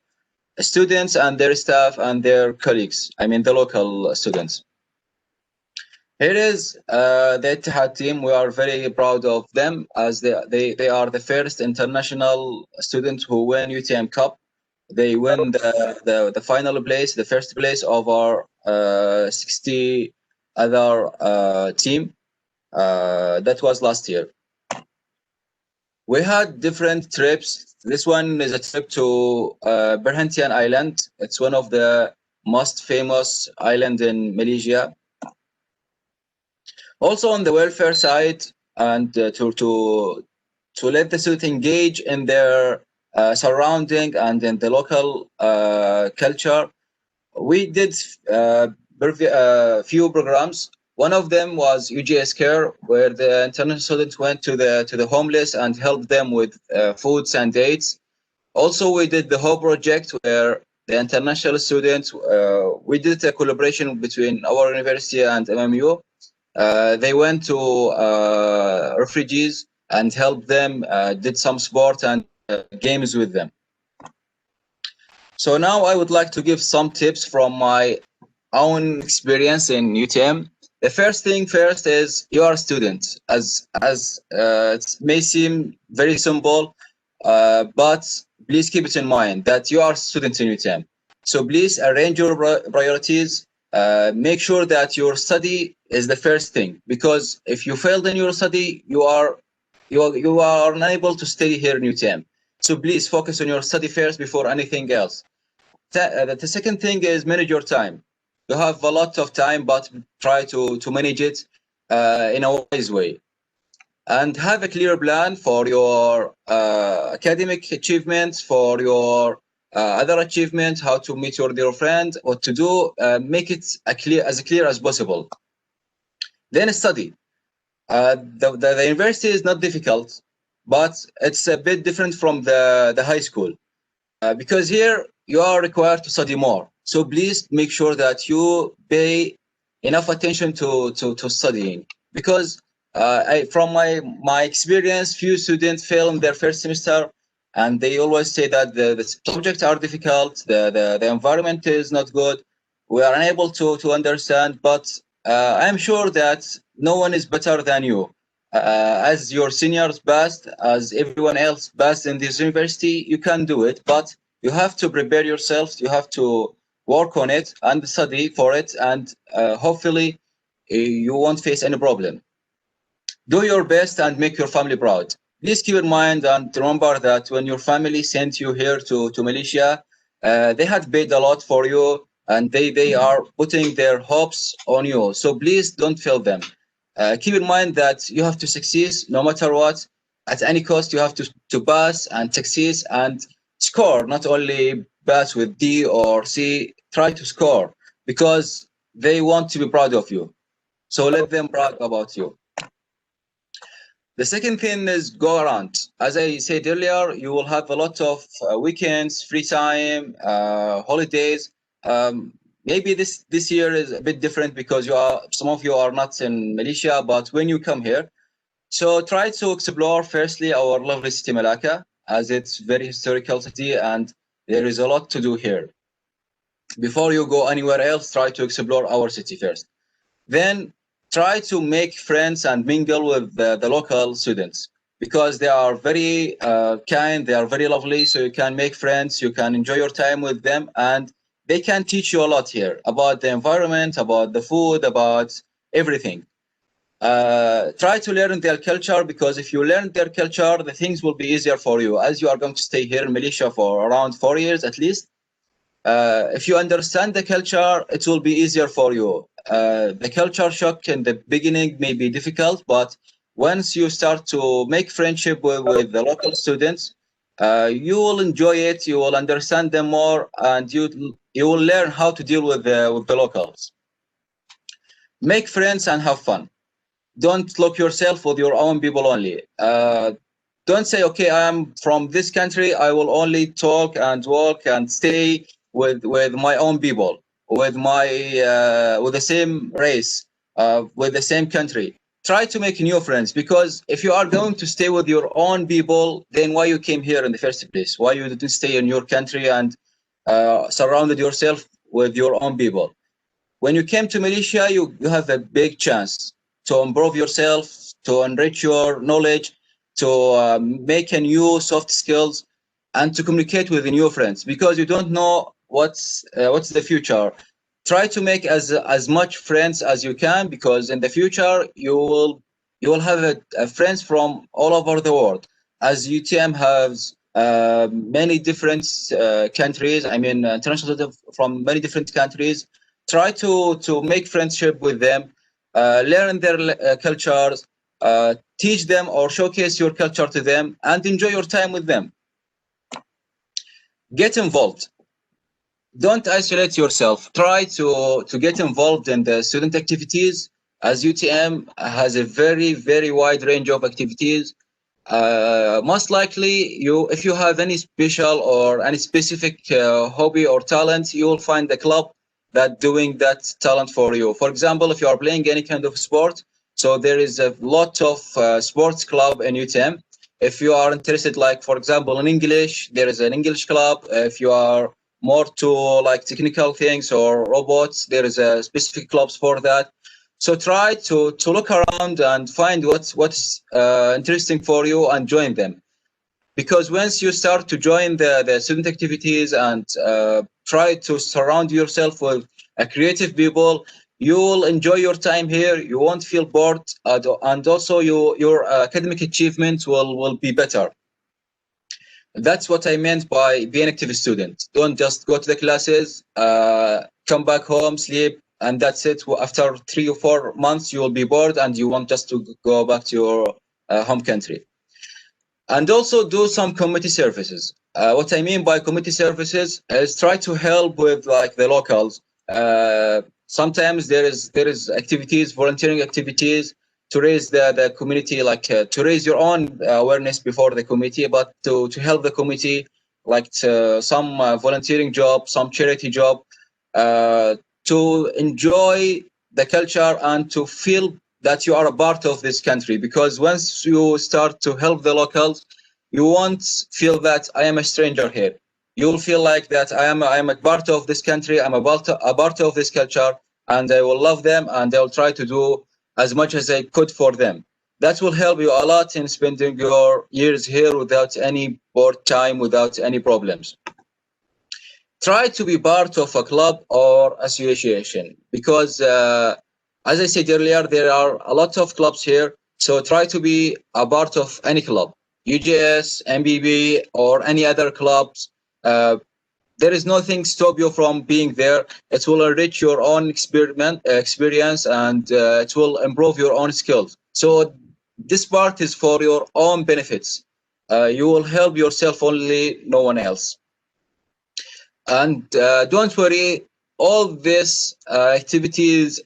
students and their staff and their colleagues. I mean, the local students. Here is the Ittihad team. We are very proud of them, as they are the first international students who win UTeM Cup. They win the final place, the first place of our 60 other team. That was last year. We had different trips. This one is a trip to Perhentian Island. It's one of the most famous islands in Malaysia. Also on the welfare side, and to let the students engage in their surrounding and in the local culture, we did few programs. One of them was UGS Care, where the international students went to the homeless and helped them with foods and aids. Also, we did the Hope Project, where the international students, we did a collaboration between our university and MMU. They went to refugees and help them, did some sport and games with them. So now I would like to give some tips from my own experience in UTeM. The first thing first is you are a student. As it may seem very simple, but please keep it in mind that you are a student in UTeM. So please arrange your priorities. Make sure that your study is the first thing, because if you failed in your study, you are unable to stay here in UTeM. So please focus on your study first before anything else. The second thing is manage your time. You have a lot of time, but try to manage it in a wise way. And have a clear plan for your academic achievements, for your other achievements, how to meet your dear friend, what to do. Make it as clear as possible. Then study. The university is not difficult, but it's a bit different from the high school. Because here you are required to study more. So please make sure that you pay enough attention to studying. Because from my experience, few students fail in their first semester, and they always say that the subjects are difficult, the environment is not good, we are unable to understand. But I'm sure that no one is better than you. As your seniors passed, as everyone else passed in this university, you can do it, but you have to prepare yourself, you have to work on it and study for it, and hopefully you won't face any problem. Do your best and make your family proud. Please keep in mind and remember that when your family sent you here to Malaysia, they had paid a lot for you, and they are putting their hopes on you. So please don't fail them. Keep in mind that you have to succeed no matter what. At any cost, you have to pass and succeed and score, not only pass with D or C. Try to score, because they want to be proud of you. So let them brag about you. The second thing is go around. As I said earlier, you will have a lot of weekends, free time, holidays. Maybe this year is a bit different because some of you are not in Malaysia, but when you come here, so try to explore firstly our lovely city Malacca, as it's very historical city and there is a lot to do here. Before you go anywhere else, try to explore our city first. Then try to make friends and mingle with the local students, because they are very kind, they are very lovely, so you can make friends, you can enjoy your time with them, and they can teach you a lot here about the environment, about the food, about everything. Try to learn their culture, because if you learn their culture, the things will be easier for you, as you are going to stay here in Malaysia for around 4 years at least. If you understand the culture, it will be easier for you. The culture shock in the beginning may be difficult, but once you start to make friendship with the local students, you will enjoy it, you will understand them more, and you will learn how to deal with the locals. Make friends and have fun. Don't lock yourself with your own people only. Don't say, okay, I'm from this country, I will only talk and walk and stay with my own people, with the same race, with the same country. Try to make new friends, because if you are going to stay with your own people, then why you came here in the first place? Why you didn't stay in your country and surrounded yourself with your own people? When you came to Malaysia, you have a big chance to improve yourself, to enrich your knowledge, to make a new soft skills, and to communicate with the new friends, because you don't know what's the future. Try to make as much friends as you can, because in the future you will have friends from all over the world, as UTeM has many different countries. I mean, international students from many different countries. Try to make friendship with them, learn their cultures, teach them or showcase your culture to them, and enjoy your time with them. Get involved. Don't isolate yourself. Try to get involved in the student activities, as UTeM has a very wide range of activities. Most likely, if you have any special or any specific hobby or talent, you will find a club that doing that talent for you. For example, if you are playing any kind of sport, So there is a lot of sports club in UTeM. If you are interested, like for example, in English, there is an English club. If you are more to like technical things or robots, there is a specific clubs for that. So try to look around and find what's interesting for you and join them. Because once you start to join the student activities and try to surround yourself with creative people, you will enjoy your time here. You won't feel bored, and also your academic achievements will be better. That's what I meant by being an active student. Don't just go to the classes, come back home, sleep, and that's it. After 3 or 4 months, you will be bored and you want just to go back to your home country. And also do some community services. What I mean by community services is try to help with like the locals. Sometimes there is activities, volunteering activities to raise the community, like to raise your own awareness before the community, but to help the community, like some volunteering job, some charity job, to enjoy the culture and to feel that you are a part of this country. Because once you start to help the locals, you won't feel that I am a stranger here. You'll feel like that I am a part of this country, I'm a part of this culture, and I will love them, and I will try to do as much as I could for them. That will help you a lot in spending your years here without any bored time, without any problems. Try to be part of a club or association, because as I said earlier, there are a lot of clubs here. So try to be a part of any club, UJS, MBB, or any other clubs. There is nothing stop you from being there. It will enrich your own experience, and it will improve your own skills. So this part is for your own benefits. You will help yourself only, no one else. And don't worry, all these activities,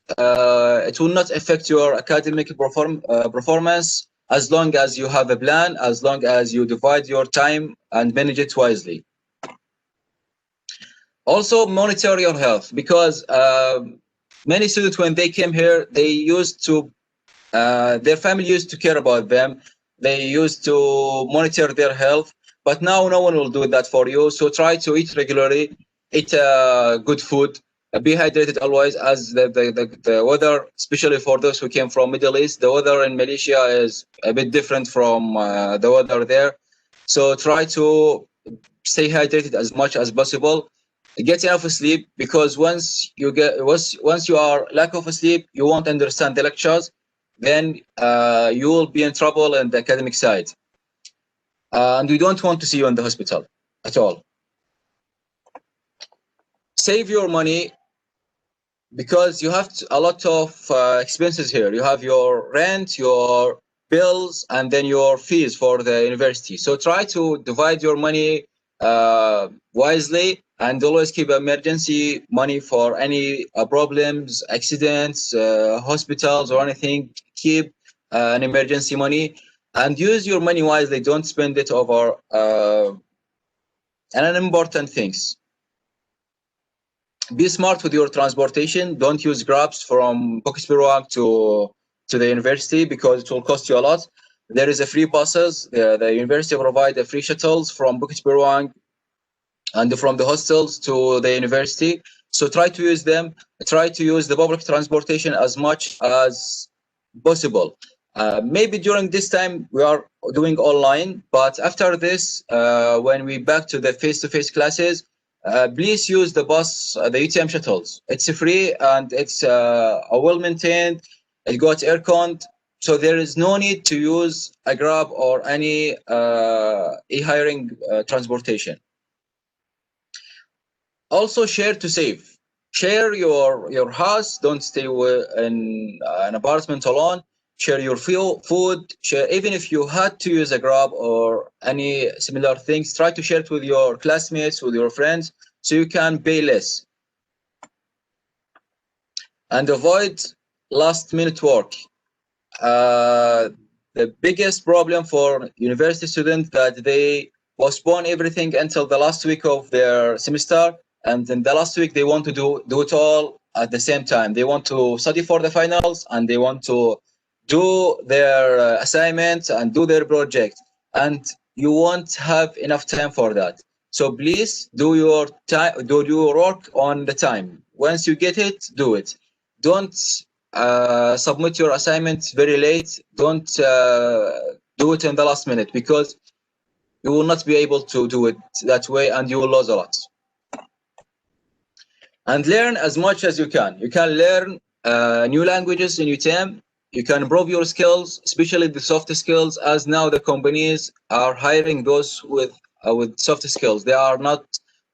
it will not affect your academic performance, as long as you have a plan, as long as you divide your time and manage it wisely. Also monitor your health, because many students, when they came here, they used to, their family used to care about them. They used to monitor their health, but now no one will do that for you. So try to eat regularly, eat good food, be hydrated always, as the weather, especially for those who came from Middle East, the weather in Malaysia is a bit different from the weather there. So try to stay hydrated as much as possible. Get enough sleep, because once you are lack of sleep, you won't understand the lectures. Then you will be in trouble in the academic side, and we don't want to see you in the hospital at all. Save your money, because you have a lot of expenses here. You have your rent, your bills, and then your fees for the university. So try to divide your money wisely, and always keep emergency money for any problems, accidents, hospitals, or anything. Keep an emergency money, and use your money wisely. Don't spend it over unimportant things. Be smart with your transportation. Don't use Grabs from Bukit Biruang to the university, because it will cost you a lot. There is a free buses. The university provide the free shuttles from Bukit Biruang and from the hostels to the university. So try to use them. Try to use the public transportation as much as possible. Maybe during this time we are doing online, but after this, when we back to the face-to-face classes, please use the bus, the UTeM shuttles. It's free, and it's well-maintained. It got air-conned, so there is no need to use a Grab or any e-hiring transportation. Also, share to save. Share your house. Don't stay in an apartment alone. Share your food. Share, even if you had to use a Grab or any similar things, try to share it with your classmates, with your friends, so you can pay less. And avoid last-minute work. The biggest problem for university students that they postpone everything until the last week of their semester, and in the last week they want to do it all at the same time. They want to study for the finals, and they want to do their assignments and do their project, and you won't have enough time for that. So please do your work on the time. Once you get it, do it. Don't submit your assignment very late. Don't do it in the last minute, because you will not be able to do it that way and you will lose a lot. And learn as much as you can. You can learn new languages in UTeM. You can improve your skills, especially the soft skills, as now the companies are hiring those with soft skills. They are not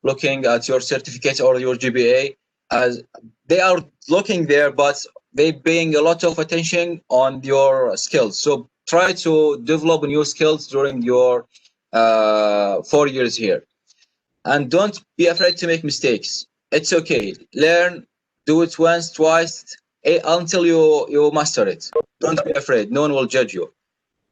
looking at your certificate or your GPA, as they are looking there, but they paying a lot of attention on your skills. So try to develop new skills during your 4 years here. And don't be afraid to make mistakes. It's okay. Learn, do it once, twice, until you master it. Don't be afraid. No one will judge you.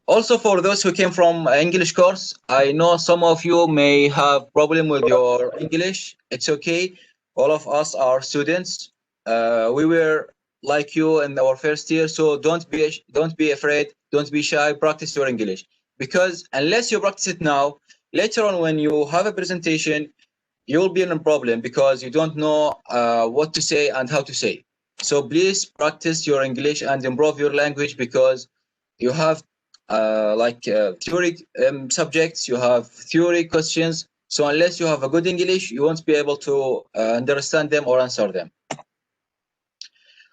Also, for those who came from English course, I know some of you may have problem with your English. It's okay. All of us are students. We were like you in our first year, so don't be afraid. Don't be shy. Practice your English, because unless you practice it now, later on when you have a presentation, you'll be in a problem because you don't know what to say and how to say. So please practice your English and improve your language, because you have theory subjects, you have theory questions. So unless you have a good English, you won't be able to understand them or answer them.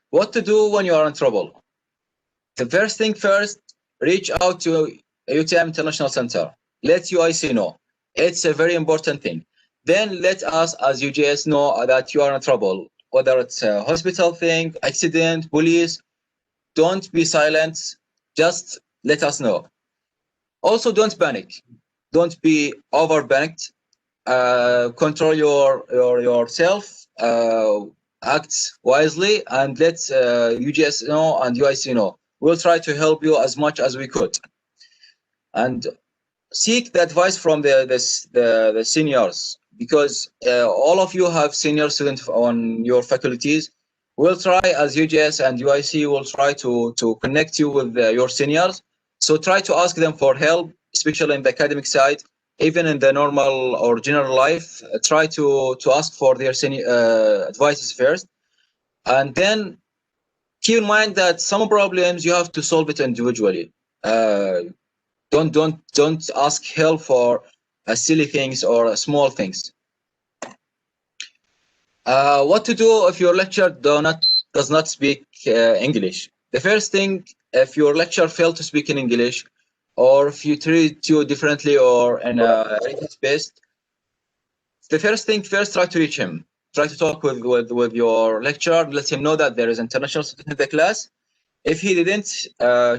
What to do when you are in trouble? The first thing first, reach out to UTeM International Center. Let UIC know. It's a very important thing. Then let us as UJS know that you are in trouble, whether it's a hospital thing, accident, police. Don't be silent. Just let us know. Also, don't panic. Don't be over panicked. Control yourself. Act wisely, and let UJS know and UIC know. We'll try to help you as much as we could. And seek the advice from the seniors, because all of you have senior students on your faculties. We'll try as UJS and UIC will try to connect you with your seniors. So try to ask them for help, especially in the academic side. Even in the normal or general life, try to ask for their senior advices first. And then keep in mind that some problems you have to solve it individually. Don't ask help for silly things or small things. What to do if your lecturer does not speak English? The first thing, if your lecturer failed to speak in English, or if you treat you differently or in a space, the first thing first, try to reach him. Try to talk with your lecturer. Let him know that there is international student in the class. If he didn't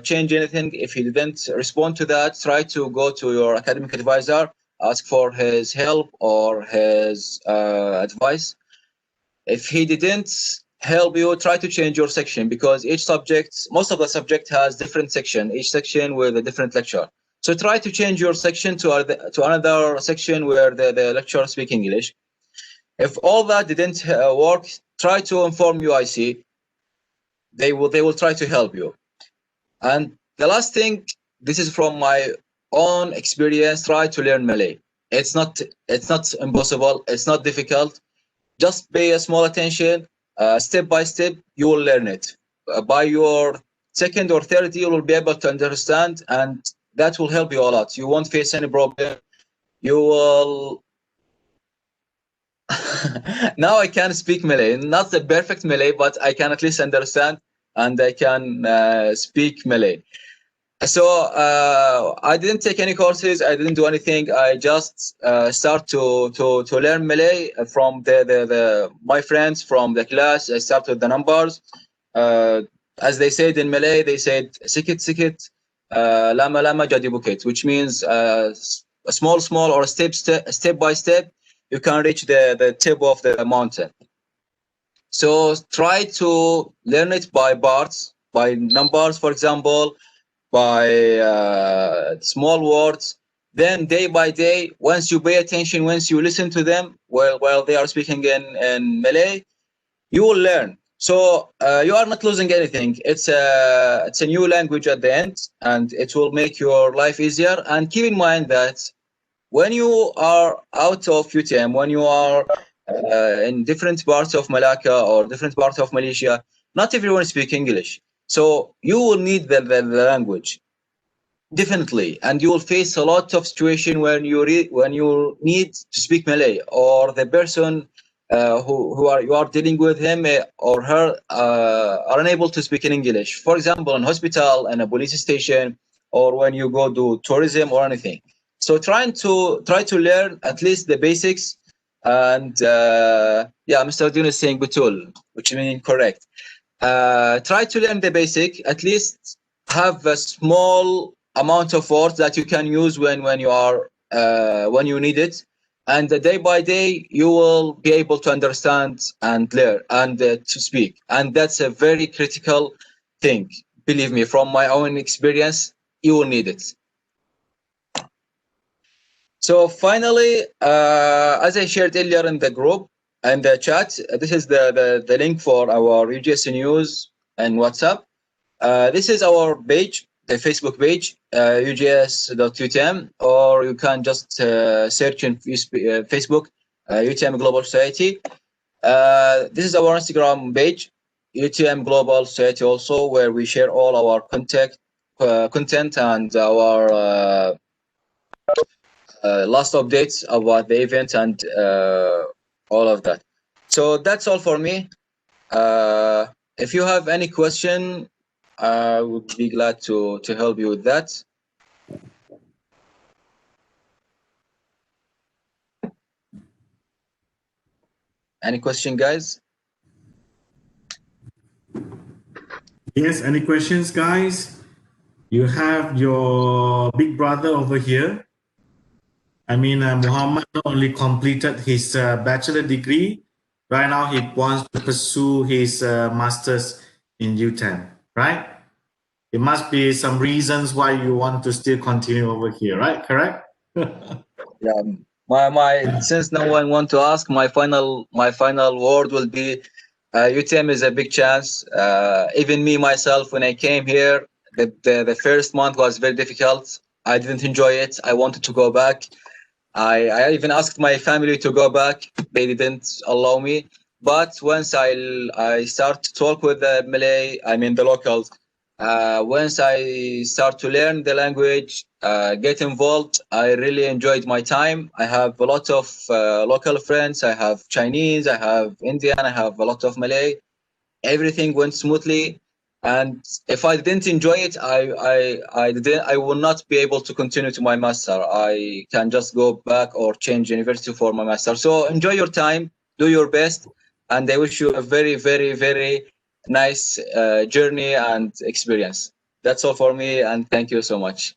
change anything, if he didn't respond to that, try to go to your academic advisor, ask for his help or his advice. If he didn't help you, try to change your section, because each subject, most of the subject has different section, each section with a different lecture. So try to change your section to another section where the lecturer speaks English. If all that didn't work, try to inform UIC. They will try to help you. And the last thing, this is from my own experience, try to learn Malay. It's not impossible, it's not difficult. Just pay a small attention, step by step, you will learn it. By your second or third, you will be able to understand, and that will help you a lot. You won't face any problem. You will now I can speak Malay, not the perfect Malay, but I can at least understand and I can speak Malay. So I didn't take any courses, I didn't do anything. I just start to learn Malay from my friends from the class. I started with the numbers. As they said in Malay, they said sikit sikit, lama lama jadi bukit, which means small or step by step, you can reach the tip of the mountain. So try to learn it by parts, by numbers, for example, by small words. Then day by day, once you pay attention, once you listen to them while they are speaking in Malay, you will learn. So you are not losing anything. It's a new language at the end, and it will make your life easier. And keep in mind that when you are out of UTM, when you are in different parts of Malacca or different parts of Malaysia, not everyone speaks English. So you will need the language, definitely, and you will face a lot of situation when you need to speak Malay, or the person you are dealing with him or her are unable to speak in English. For example, in hospital and a police station, or when you go to tourism or anything. So try to learn at least the basics. And yeah, Mr. Dune is saying Butul, which means correct. Try to learn the basic, at least have a small amount of words that you can use when you are when you need it, and day by day you will be able to understand and learn and to speak, and that's a very critical thing. Believe me, from my own experience, you will need it. So finally, as I shared earlier in the group and the chat, this is the link for our UGS news and WhatsApp. This is our page, the Facebook page, ugs.utm, or you can just search in Facebook, UTM Global Society. This is our Instagram page, UTM Global Society also, where we share all our content and our last updates about the event and all of that. So that's all for me. If you have any question, I would be glad to help you with that. Any question, guys? Yes, any questions, guys? You have your big brother over here. I mean, Muhammad not only completed his bachelor degree, right now he wants to pursue his master's in UTeM, right? It must be some reasons why you want to still continue over here, right? Correct? Yeah. My since no one want to ask, my final word will be UTM is a big chance. Even me myself, when I came here, the first month was very difficult. I didn't enjoy it. I wanted to go back. I even asked my family to go back. They didn't allow me. But once I start to talk with the Malay, I mean the locals, once I start to learn the language, get involved, I really enjoyed my time. I have a lot of local friends. I have Chinese, I have Indian, I have a lot of Malay. Everything went smoothly. And if I didn't enjoy it, I will not be able to continue to my master. I can just go back or change university for my master. So enjoy your time, do your best, and I wish you a very, very, very nice journey and experience. That's all for me, and thank you so much.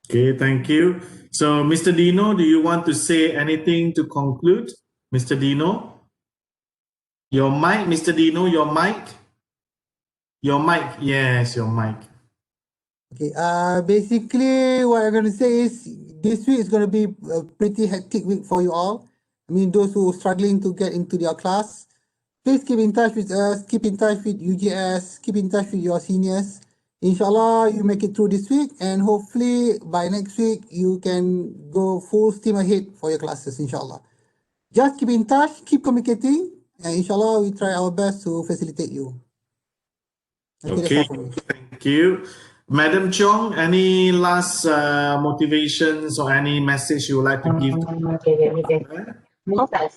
Okay, thank you. So, Mr. Dino, do you want to say anything to conclude? Mr. Dino? Your mic, Mr. Dino, your mic? Your mic, yes, your mic. Okay, basically what I'm going to say is this week is going to be a pretty hectic week for you all. I mean, those who are struggling to get into their class, please keep in touch with us, keep in touch with UGS, keep in touch with your seniors. Inshallah, you make it through this week, and hopefully by next week, you can go full steam ahead for your classes, inshallah. Just keep in touch, keep communicating, and inshallah, we try our best to facilitate you. Okay, that's all for me. Thank you. Madam Chong, any last motivations or any message you would like to give?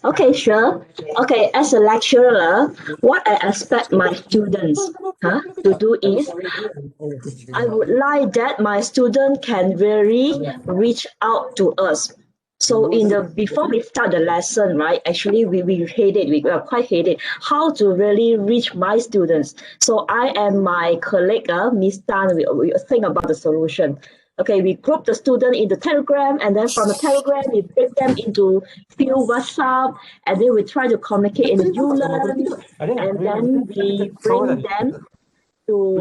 Okay, sure. Okay, as a lecturer, what I expect my students to do is, I would like that my student can really reach out to us. So before we start the lesson, right, actually we hate it, we are quite hate it, how to really reach my students. So I and my colleague, Miss Tan, we think about the solution. Okay, we group the student into Telegram, and then from the Telegram, we break them into few WhatsApp, and then we try to communicate in the ULearn, and then we bring them to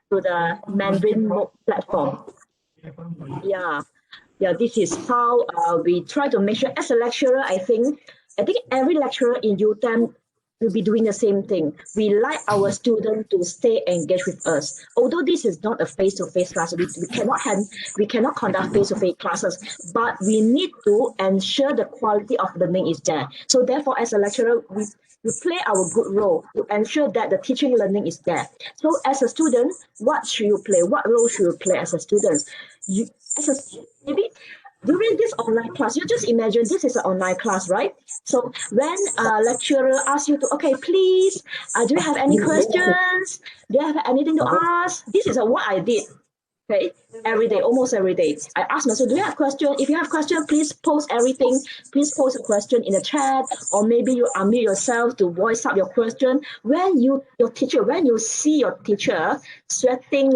the Mandarin platform. Yeah, this is how we try to make sure. As a lecturer, I think every lecturer in UTeM we'll be doing the same thing. We like our students to stay engaged with us. Although this is not a face-to-face class, we cannot conduct face-to-face classes, but we need to ensure the quality of learning is there. So therefore, as a lecturer, we play our good role to ensure that the teaching learning is there. So as a student, what should you play? What role should you play as a student? Maybe during this online class, you just imagine this is an online class, right? So when a lecturer asks you to, okay, please, do you have any questions? Do you have anything to ask? This is what I did. Okay, every day, almost every day. I ask myself, do you have question? If you have question, please post everything. Please post a question in the chat, or maybe you unmute yourself to voice up your question. When you see your teacher sweating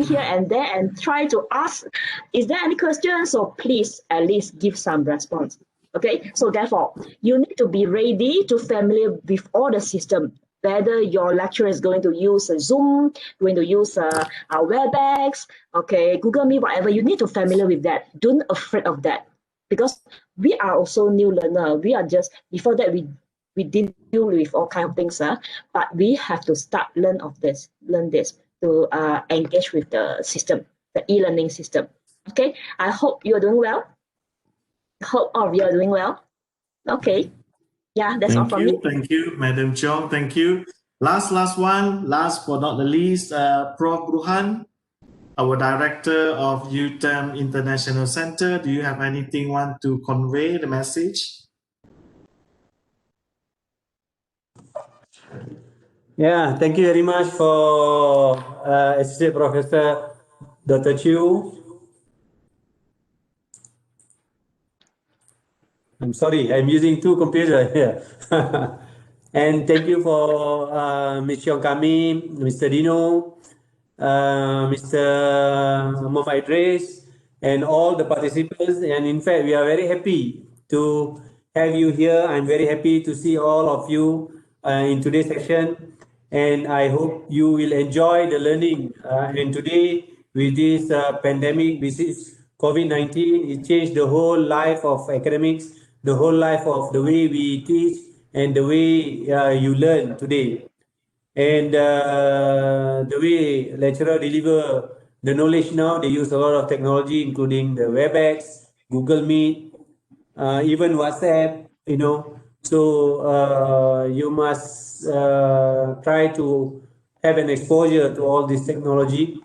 here and there and try to ask, is there any questions? So please at least give some response. Okay, so therefore, you need to be ready to familiar with all the system. Whether your lecturer is going to use a Zoom, going to use a WebEx, okay, Google Meet, whatever, you need to familiar with that. Don't afraid of that, because we are also new learner. We are just, before that we didn't deal with all kind of things, but we have to start learn this to engage with the system, the e-learning system. Okay, I hope you are doing well. Hope all of you are doing well. Okay. Yeah, that's all from me. Thank you, Madam Chong. Thank you. Last one, last but not the least, Prof. Bruhan, our Director of UTeM International Center. Do you have anything want to convey the message? Yeah, thank you very much for Associate Professor Dr. Chew. I'm sorry, I'm using two computers here. And thank you for Ms. Yong Kami, Mr. Dino, Mr. Muhammad Idris, and all the participants. And in fact, we are very happy to have you here. I'm very happy to see all of you in today's session. And I hope you will enjoy the learning. And today, with this pandemic, this is COVID-19, it changed the whole life of academics, the whole life of the way we teach and the way you learn today. And the way lecturer deliver the knowledge now, they use a lot of technology, including the WebEx, Google Meet, even WhatsApp, you know. So you must try to have an exposure to all this technology.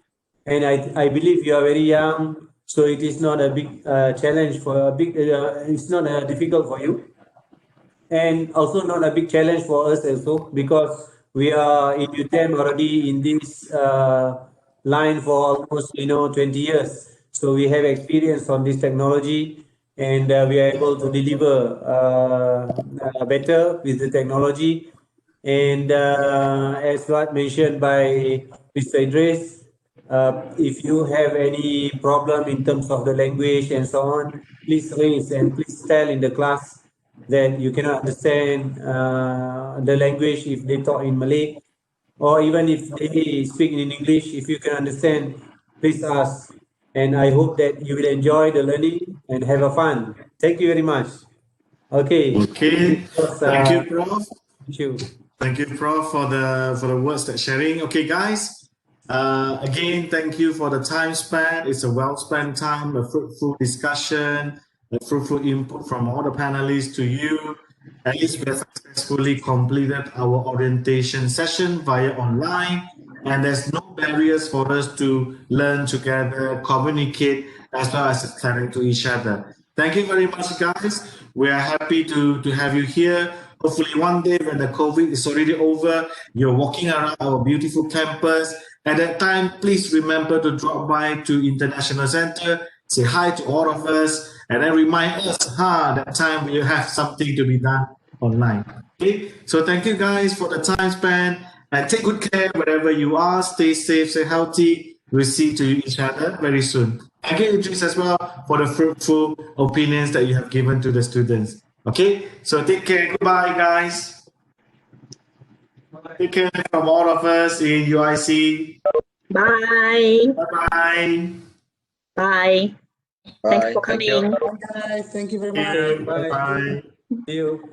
And I believe you are very young, so it is not a big challenge it's not difficult for you. And also not a big challenge for us also, because we are in UTeM already in this line for almost 20 years. So we have experience on this technology, and we are able to deliver better with the technology. And as what mentioned by Mr. Idris, if you have any problem in terms of the language and so on, please raise and please tell in the class that you cannot understand the language if they talk in Malay, or even if they speak in English, if you can understand, please ask. And I hope that you will enjoy the learning and have a fun. Thank you very much. Okay. Okay. Thank you, Prof. Thank you. Thank you, Prof, for the words that sharing. Okay, guys. Again, thank you for the time spent. It's a well spent time, a fruitful discussion, a fruitful input from all the panelists to you. At least we have successfully completed our orientation session via online, and there's no barriers for us to learn together, communicate, as well as connect to each other. Thank you very much, guys. We are happy to have you here. Hopefully one day when the COVID is already over, you're walking around our beautiful campus. At that time, please remember to drop by to International Center, say hi to all of us, and then remind us, that time we have something to be done online. Okay, so thank you guys for the time spent, and take good care wherever you are. Stay safe, stay healthy. We'll see to each other very soon. Thank you, Idris, as well, for the fruitful opinions that you have given to the students. Okay, so take care. Goodbye, guys. Take care from all of us in UIC. Bye. Bye-bye. Bye. Thank you for Thank you. coming. Guys, thank you very much. Bye. See you.